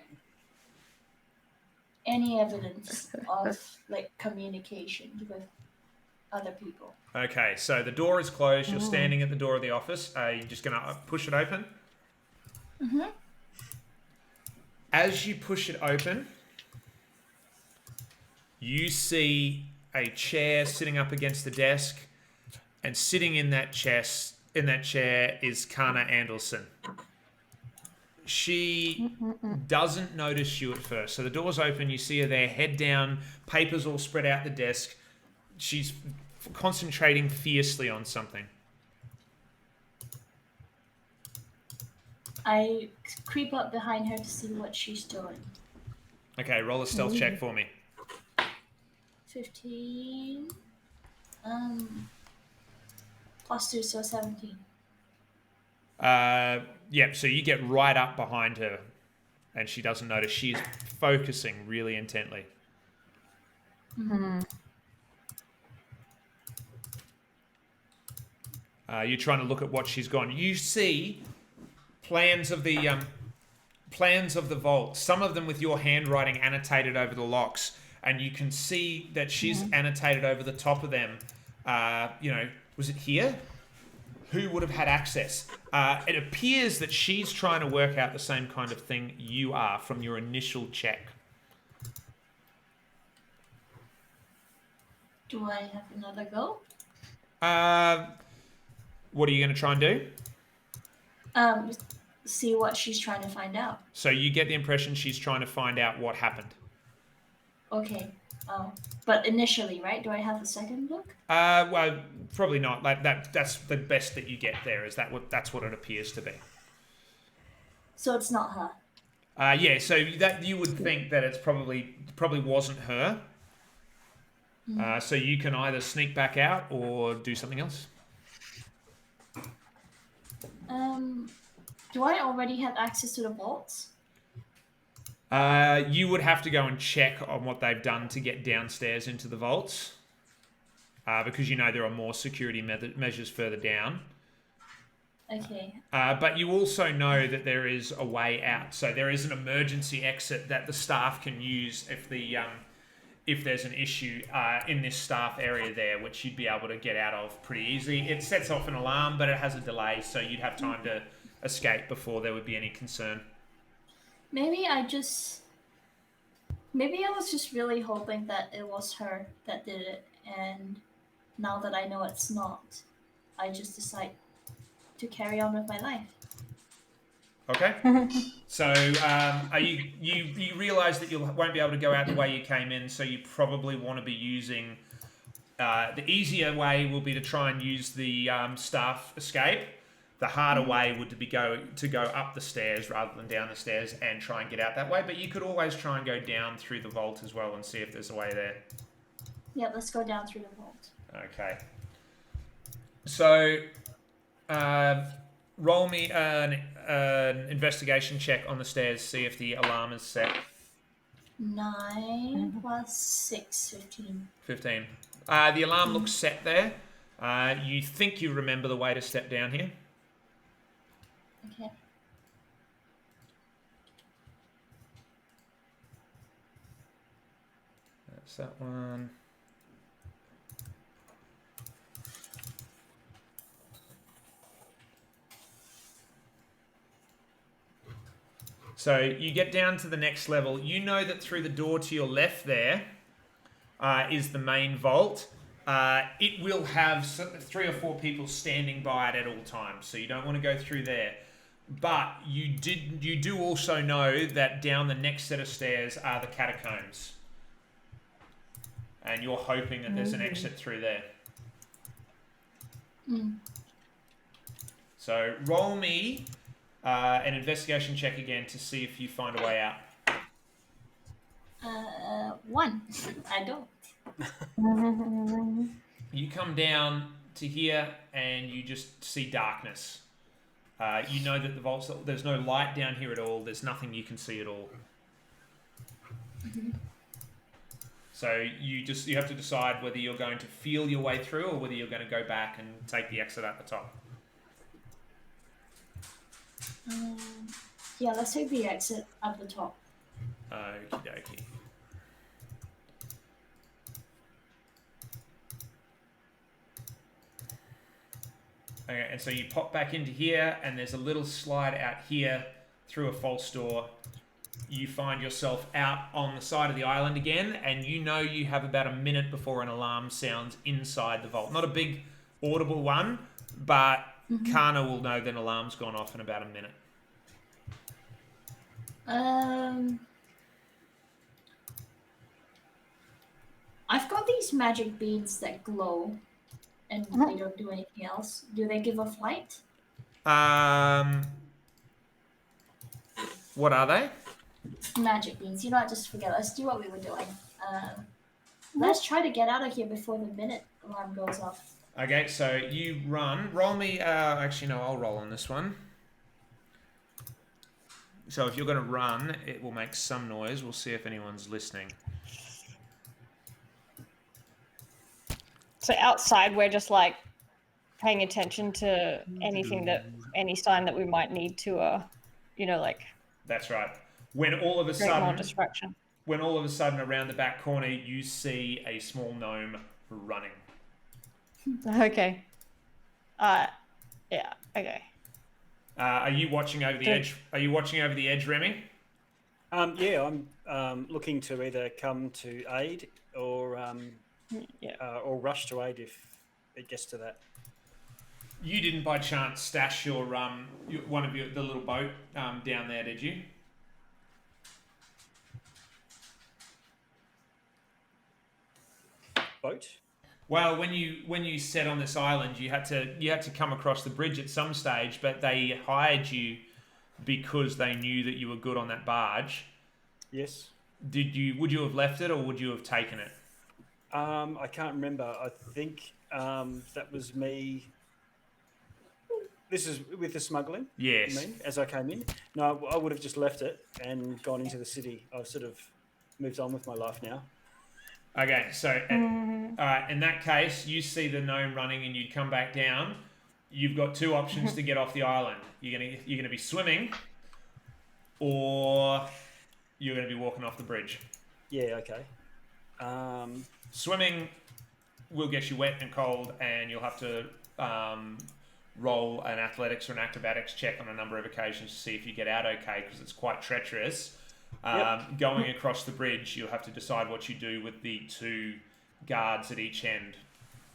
any evidence of like communication with other people. Okay, so the door is closed. You're standing at the door of the office. Are you just going to push it open? As you push it open, you see a chair sitting up against the desk, and sitting in that chair is Kana Anderson. She doesn't notice you at first. So the door's open, you see her there, head down, papers all spread out the desk. She's concentrating fiercely on something. I creep up behind her to see what she's doing. Okay, roll a stealth check for me. 15. +2, so 17. Yeah, so you get right up behind her, and she doesn't notice. She's focusing really intently. You're trying to look at what she's gone. You see plans of the vault, some of them with your handwriting annotated over the locks, and you can see that she's annotated over the top of them. Was it here? Who would have had access? It appears that she's trying to work out the same kind of thing you are from your initial check. Do I have another go? What are you going to try and do? See what she's trying to find out. So you get the impression she's trying to find out what happened. Okay. But initially, right? Do I have a second look? Well, probably not. Like that's the best that you get there. That's what it appears to be. So it's not her. Yeah. So that you would think that it's probably wasn't her. So you can either sneak back out or do something else. Do I already have access to the vaults? You would have to go and check on what they've done to get downstairs into the vaults, because there are more security measures further down. Okay. But you also know that there is a way out. So there is an emergency exit that the staff can use if there's an issue in this staff area there, which you'd be able to get out of pretty easy. It sets off an alarm, but it has a delay, so you'd have time to escape before there would be any concern. Maybe I was just really hoping that it was her that did it, and now that I know it's not, I just decide to carry on with my life. Okay. So you realise that you won't be able to go out the way you came in, so you probably want to be using the easier way will be to try and use the staff escape. The harder way would be go up the stairs rather than down the stairs and try and get out that way. But you could always try and go down through the vault as well and see if there's a way there. Yeah, let's go down through the vault. Okay. So, roll me an investigation check on the stairs. See if the alarm is set. 9 + 6, 15. 15. The alarm looks set there. You think you remember the way to step down here? Okay. That's that one. So you get down to the next level. You know that through the door to your left there is the main vault. It will have 3 or 4 people standing by it at all times, so you don't want to go through there. But you do also know that down the next set of stairs are the catacombs, and you're hoping that there's an exit through there. So roll me an investigation check again to see if you find a way out. 1. I don't. You come down to here and you just see darkness. You know that the vault's, there's no light down here at all. There's nothing you can see at all. So you have to decide whether you're going to feel your way through or whether you're going to go back and take the exit at the top. Yeah, let's take the exit at the top. Okie dokie. Okay, and so you pop back into here, and there's a little slide out here through a false door. You find yourself out on the side of the island again, and you know you have about a minute before an alarm sounds inside the vault. Not a big audible one, but Kana will know that an alarm's gone off in about a minute. I've got these magic beads that glow, and they don't do anything else. Do they give off light? What are they? Magic beads. You know what? Just forget. Let's do what we were doing. Let's try to get out of here before the minute alarm goes off. Okay, so you run. Roll me. Actually, no, I'll roll on this one. So if you're going to run, it will make some noise. We'll see if anyone's listening. So outside, we're just like paying attention to anything any sign that we might need to, like. That's right. When all of a create more sudden, distraction. when all of a sudden around the back corner, you see a small gnome running. Okay. Yeah. Okay. Are you watching over the edge? Are you watching over the edge, Remy? Yeah, I'm looking to either come to aid or rush to aid if it gets to that. You didn't by chance stash your one of the little boat down there, did you? Boat? Well, when you set on this island, you had to come across the bridge at some stage, but they hired you because they knew that you were good on that barge. Yes. Would you have left it or would you have taken it? I can't remember. I think that was me. This is with the smuggling? Yes. You mean, as I came in? No, I would have just left it and gone into the city. I've sort of moved on with my life now. Okay, so in that case, you see the gnome running and you'd come back down. You've got 2 options to get off the island. You're gonna be swimming, or you're gonna be walking off the bridge. Yeah. Okay. Swimming will get you wet and cold, and you'll have to roll an athletics or an acrobatics check on a number of occasions to see if you get out okay, because it's quite treacherous. Going across the bridge, you'll have to decide what you do with the 2 guards at each end.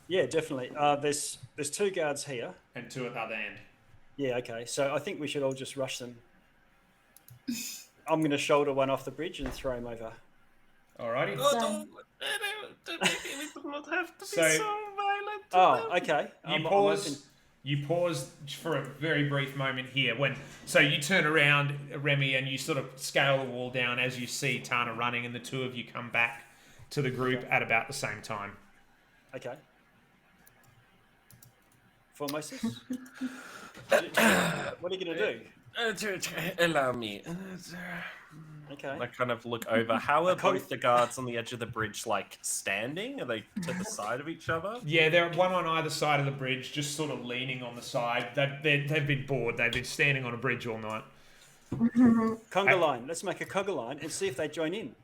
Yeah, definitely. There's 2 guards here. And 2 at the other end. Yeah, okay. So I think we should all just rush them. I'm going to shoulder one off the bridge and throw him over. Alrighty. Oh, don't make me not have to be So- so violent. Oh, okay. You pause for a very brief moment here. So you turn around, Remy, and you sort of scale the wall down as you see Tana running, and the 2 of you come back to the group at about the same time. Okay. Formosus? What are you going to do? Allow me. Okay. I kind of look over. How are both the guards on the edge of the bridge like standing? Are they to the side of each other? Yeah, they're one on either side of the bridge, just sort of leaning on the side. They've been bored. They've been standing on a bridge all night. Conga line. Let's make a conga line and see if they join in.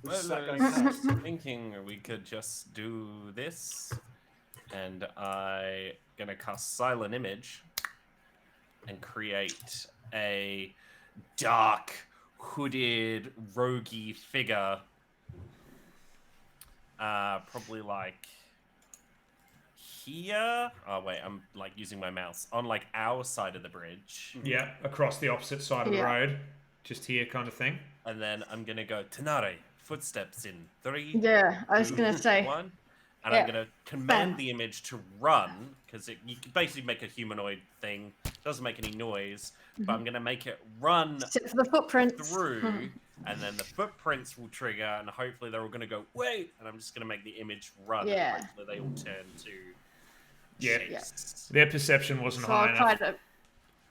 We'll start going I past. was thinking we could just do this, and I gonna cast Silent Image and create a dark, hooded, roguey figure. Probably like here. Oh wait, I'm like using my mouse on like our side of the bridge. Yeah, across the opposite side of the Yeah. road, just here, kind of thing. And then I'm gonna go Tanare, footsteps in 3. Yeah, I was gonna say. 1. And Yeah. I'm gonna command the image to run, because you can basically make a humanoid thing. Doesn't make any noise, but I'm gonna make it run Except for the footprints. through, and then the footprints will trigger, and hopefully they're all gonna go, wait! And I'm just gonna make the image run, Yeah. and hopefully they all turn to Yeah. chase. Their perception wasn't So high I'll try enough. to.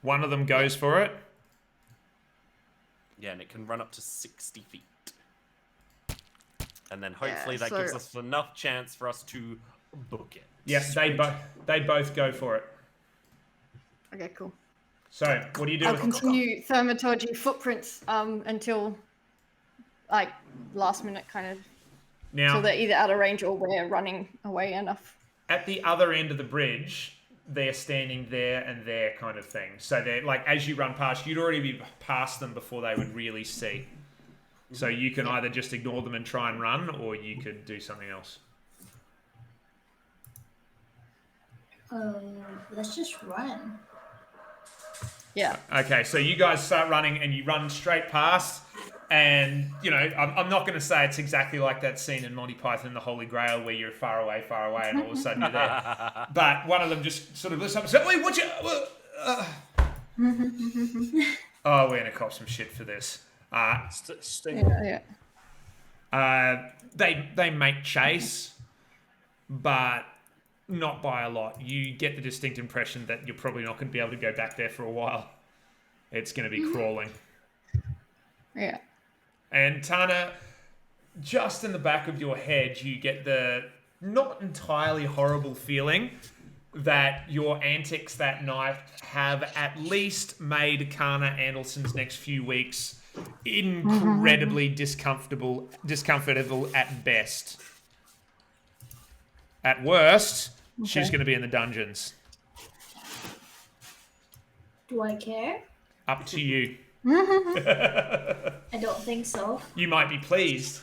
One of them goes for it. Yeah, and it can run up to 60 feet. And then hopefully Yeah, that gives so- us enough chance for us to book it. Yes, they both go for it. Okay, cool. So, what do you do? I'll with continue thaumaturgy footprints until like last minute kind of. Now, So they're either out of range or we're running away enough. at the other end of the bridge, they're standing there and there kind of thing. So they're like, as you run past, you'd already be past them before they would really see. So you can either just ignore them and try and run, or you could do something else. Let's just run. Yeah. Okay, so you guys start running and you run straight past. And, you know, I'm not going to say it's exactly like that scene in Monty Python, The Holy Grail, where you're far away, and all of a sudden you're there. But one of them just sort of lifts up and says, wait, watch it! Oh, we're going to cop some shit for this. Yeah. They make chase, but not by a lot. You get the distinct impression that you're probably not going to be able to go back there for a while. It's going to be crawling. Yeah. And Tana, just in the back of your head, you get the not entirely horrible feeling that your antics that night have at least made Kana Andelson's next few weeks incredibly discomfortable at best. At worst, she's going to be in the dungeons. Do I care? Up to you. I don't think so. You might be pleased.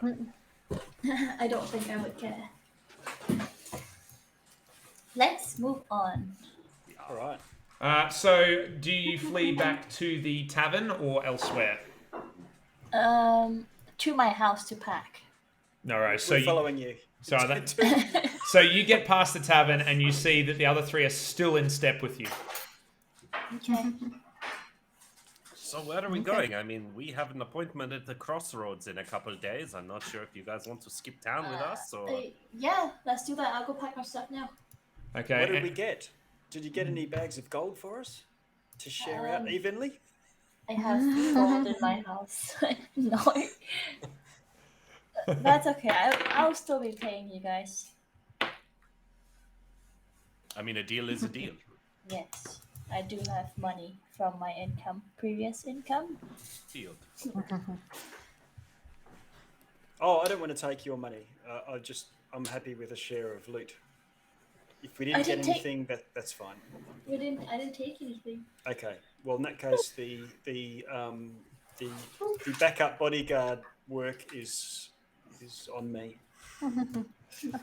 I don't think I would care. Let's move on. All right. So, do you flee back to the tavern or elsewhere? To my house to pack. No, right. So We're following you. So you get past the tavern and you see that the other three are still in step with you. Okay. So where are we going? I mean, we have an appointment at the crossroads in a couple of days. I'm not sure if you guys want to skip town with us or... Yeah, let's do that. I'll go pack my stuff now. Okay. What did we get? Did you get any bags of gold for us to share out evenly? I have gold in my house. No. That's okay. I'll still be paying you guys. I mean, a deal is a deal. Yes. I do have money from my income, previous income. Deal. Oh, I don't want to take your money. I'm happy with a share of loot. If we didn't get anything, that's fine. I didn't take anything. Okay. Well, in that case, the backup bodyguard work is on me.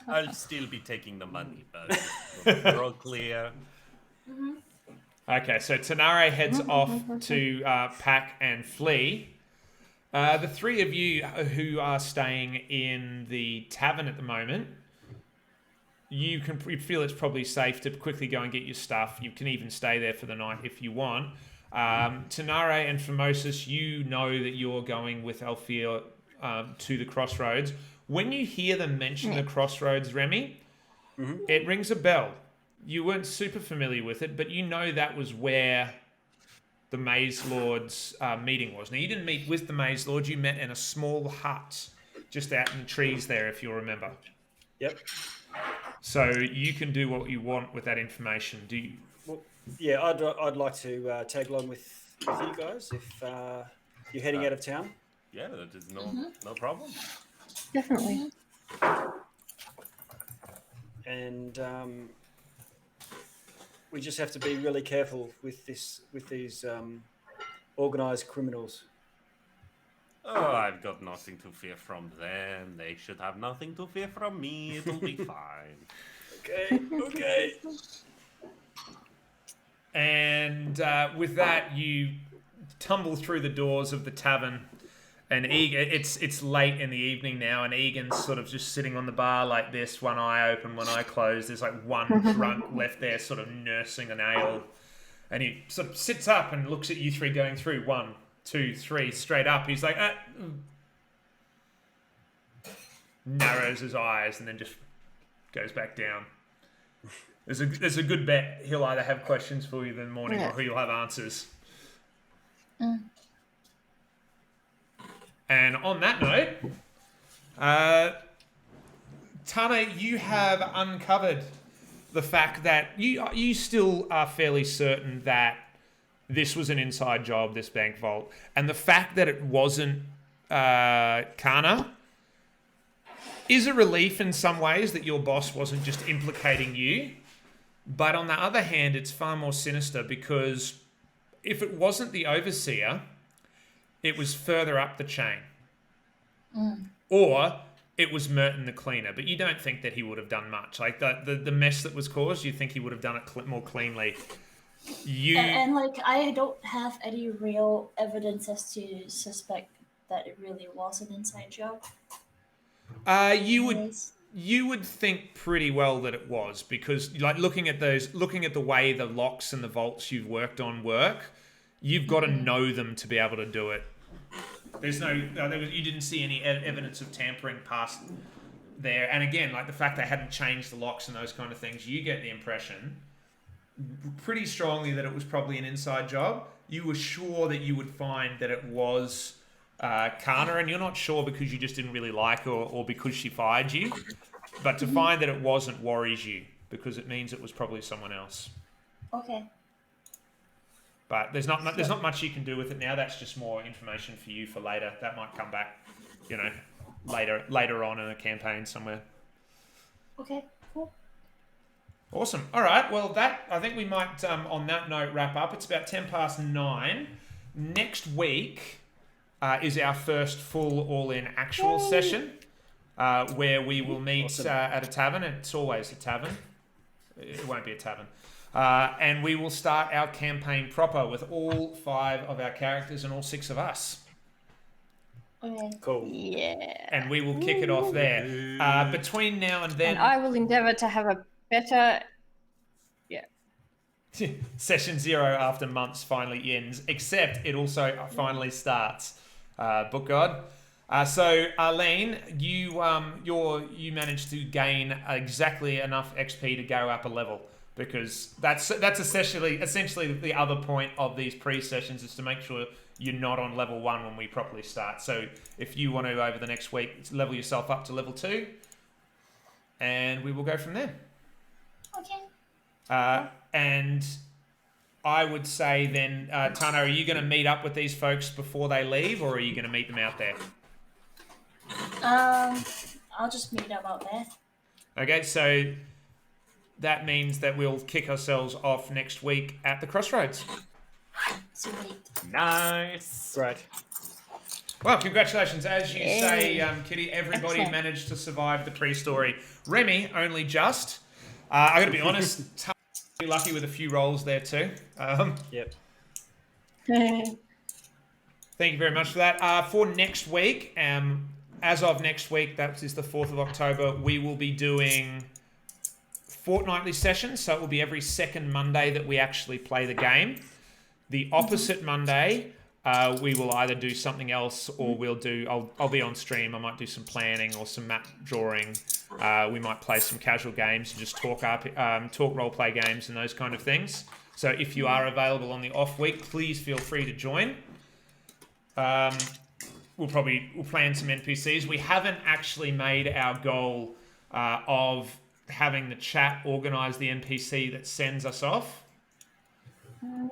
I'll still be taking the money, but we're all clear. Okay, so Tanare heads off to pack and flee. The three of you who are staying in the tavern at the moment, you feel it's probably safe to quickly go and get your stuff. You can even stay there for the night if you want. Tanare and Formosus, you know that you're going with Alfea to the crossroads. When you hear them mention the crossroads, Remy, it rings a bell. You weren't super familiar with it, but you know that was where the Maze Lord's meeting was. Now, you didn't meet with the Maze Lord. You met in a small hut just out in the trees there, if you'll remember. Yep. So you can do what you want with that information. Do you? Well, yeah, I'd like to tag along with you guys if you're heading out of town. Yeah, that is no problem. Definitely. And we just have to be really careful with these organized criminals. Oh, I've got nothing to fear from them. They should have nothing to fear from me. It'll be fine. Okay. And with that, you tumble through the doors of the tavern. And it's late in the evening now, and Egan's sort of just sitting on the bar like this, one eye open, one eye closed. There's like one drunk left there sort of nursing an ale. And he sort of sits up and looks at you three going through 1, 2, 3, straight up. He's like, narrows his eyes and then just goes back down. There's a good bet he'll either have questions for you in the morning or he'll have answers. And on that note, Tana, you have uncovered the fact that you still are fairly certain that this was an inside job, this bank vault, and the fact that it wasn't Kana is a relief in some ways that your boss wasn't just implicating you. But on the other hand, it's far more sinister because if it wasn't the overseer, it was further up the chain. Or it was Merton the cleaner. But you don't think that he would have done much. Like the mess that was caused, you think he would have done it more cleanly. And like, I don't have any real evidence as to suspect that it really was an inside job. You would think pretty well that it was, because like looking at the way the locks and the vaults you've worked on work, you've got to know them to be able to do it. There's you didn't see any evidence of tampering past there, and again, like the fact they hadn't changed the locks and those kind of things, you get the impression pretty strongly that it was probably an inside job. You were sure that you would find that it was Kana, and you're not sure because you just didn't really like her or because she fired you. But to find that it wasn't worries you because it means it was probably someone else. Okay. But there's not much you can do with it now. That's just more information for you for later. That might come back, later on in a campaign somewhere. Okay, cool. Awesome. All right. Well, I think we might, on that note, wrap up. It's about 9:10. Next week is our first full all-in actual session where we will meet at a tavern. It's always a tavern. It won't be a tavern. And we will start our campaign proper with all 5 of our characters and all 6 of us. Okay. Cool. Yeah. And we will kick it off there. Between now and then... And I will endeavour to have a better... Session 0 after months finally ends, except it also finally starts. Book God. So Arlene, you managed to gain exactly enough XP to go up a level, because that's essentially the other point of these pre-sessions is to make sure you're not on level 1 when we properly start. So if you want to over the next week level yourself up to level 2, and we will go from there. Okay. And I would say then, Tana, are you going to meet up with these folks before they leave, or are you going to meet them out there? I'll just meet them out there. Okay, so that means that we'll kick ourselves off next week at the Crossroads. Sweet. Nice. Great. Well, congratulations. As you Yay. say, Kitty, everybody Excellent. managed to survive the pre-story. Remy, only just. I got to be honest, Tana's lucky with a few rolls there too. Yep. Thank you very much for that. For next week, as of next week, that is the 4th of October, we will be doing fortnightly sessions. So it will be every second Monday that we actually play the game. The opposite Monday, we will either do something else or I'll be on stream. I might do some planning or some map drawing We might play some casual games and just talk role play games and those kind of things. So if you are available on the off week, please feel free to join. We'll plan some NPCs. We haven't actually made our goal of having the chat organise the NPC that sends us off.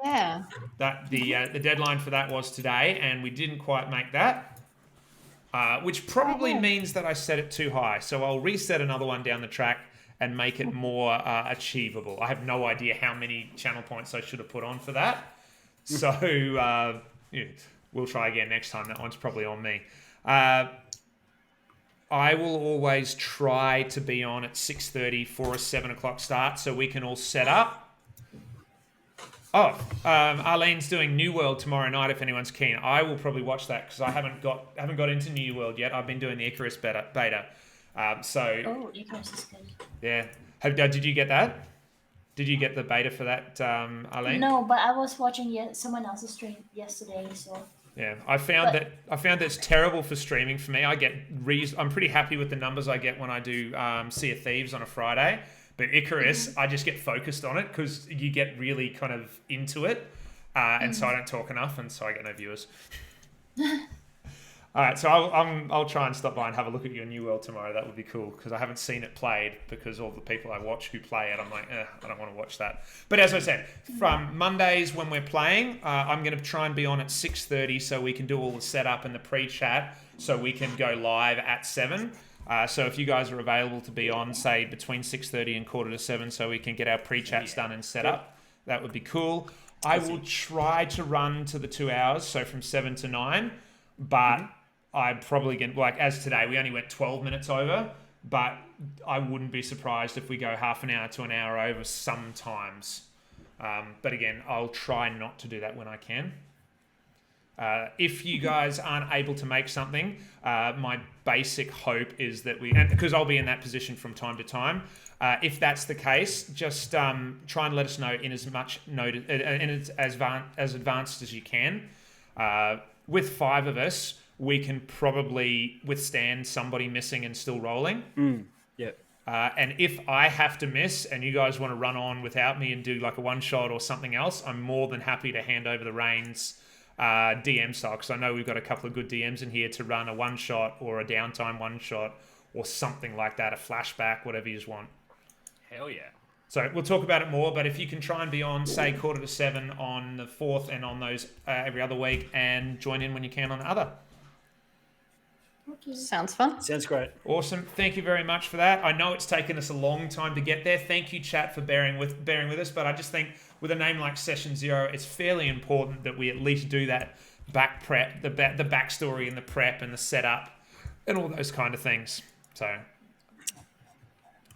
Yeah. That the deadline for that was today, and we didn't quite make that, which probably means that I set it too high. So I'll reset another one down the track and make it more achievable. I have no idea how many channel points I should have put on for that. So yeah, we'll try again next time. That one's probably on me. I will always try to be on at 6:30 for a 7 o'clock start so we can all set up. Arlene's doing New World tomorrow night if anyone's keen. I will probably watch that because I haven't got into New World yet. I've been doing the Icarus beta. Oh, Icarus is good. Yeah. Did you get that? Did you get the beta for that, Arlene? No, but I was watching someone else's stream yesterday, so... Yeah, I found that it's terrible for streaming for me. I'm pretty happy with the numbers I get when I do Sea of Thieves on a Friday. But Icarus, I just get focused on it because you get really kind of into it. And so I don't talk enough, and so I get no viewers. All right, so I'll try and stop by and have a look at your New World tomorrow. That would be cool because I haven't seen it played because all the people I watch who play it, I'm like, I don't want to watch that. But as I said, from Mondays when we're playing, I'm going to try and be on at 6:30 so we can do all the setup and the pre-chat so we can go live at 7. So if you guys are available to be on, say, between 6:30 and 6:45 so we can get our pre-chats done and set up, that would be cool. I will try to run to the 2 hours, so from 7 to 9, but... I'm probably going to, as today, we only went 12 minutes over, but I wouldn't be surprised if we go half an hour to an hour over sometimes. But again, I'll try not to do that when I can. If you guys aren't able to make something, my basic hope is that because I'll be in that position from time to time, if that's the case, just try and let us know in as much notice, as advanced as you can. With 5 of us, we can probably withstand somebody missing and still rolling. Yeah. And if I have to miss and you guys want to run on without me and do like a one shot or something else, I'm more than happy to hand over the reins DM style, because I know we've got a couple of good DMs in here to run a one shot or a downtime one shot or something like that, a flashback, whatever you want. Hell yeah. So we'll talk about it more, but if you can try and be on, say, 6:45 on the 4th and on those every other week, and join in when you can on the other. Okay. Sounds fun. Sounds great. Awesome. Thank you very much for that. I know it's taken us a long time to get there. Thank you, chat, for bearing with us. But I just think with a name like Session Zero, it's fairly important that we at least do that back prep, the backstory and the prep and the setup and all those kind of things. So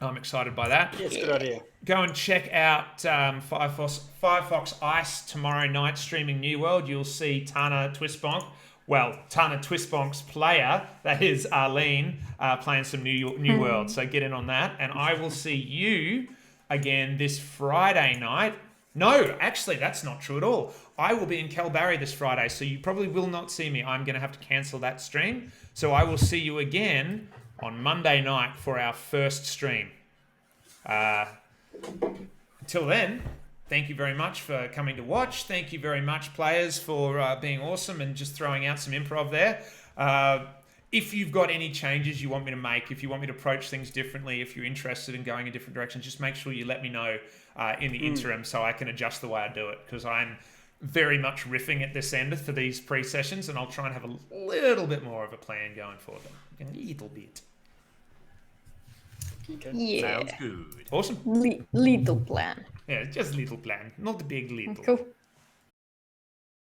I'm excited by that. Yeah, it's a good idea. Go and check out Firefox Ice tomorrow night streaming New World. You'll see Tana Twistbonk. Well, Tana Twistbonk's player, that is Arlene, playing some New World. So get in on that. And I will see you again this Friday night. No, actually, that's not true at all. I will be in Kalbarri this Friday, so you probably will not see me. I'm going to have to cancel that stream. So I will see you again on Monday night for our first stream. Until then... Thank you very much for coming to watch. Thank you very much, players, for being awesome and just throwing out some improv there. If you've got any changes you want me to make, if you want me to approach things differently, if you're interested in going in different directions, just make sure you let me know in the interim so I can adjust the way I do it, because I'm very much riffing at this end for these pre-sessions, and I'll try and have a little bit more of a plan going forward. A little bit. Okay. Yeah. Sounds good. Awesome. Little plan. Yeah, just a little plan, not a big little. Cool.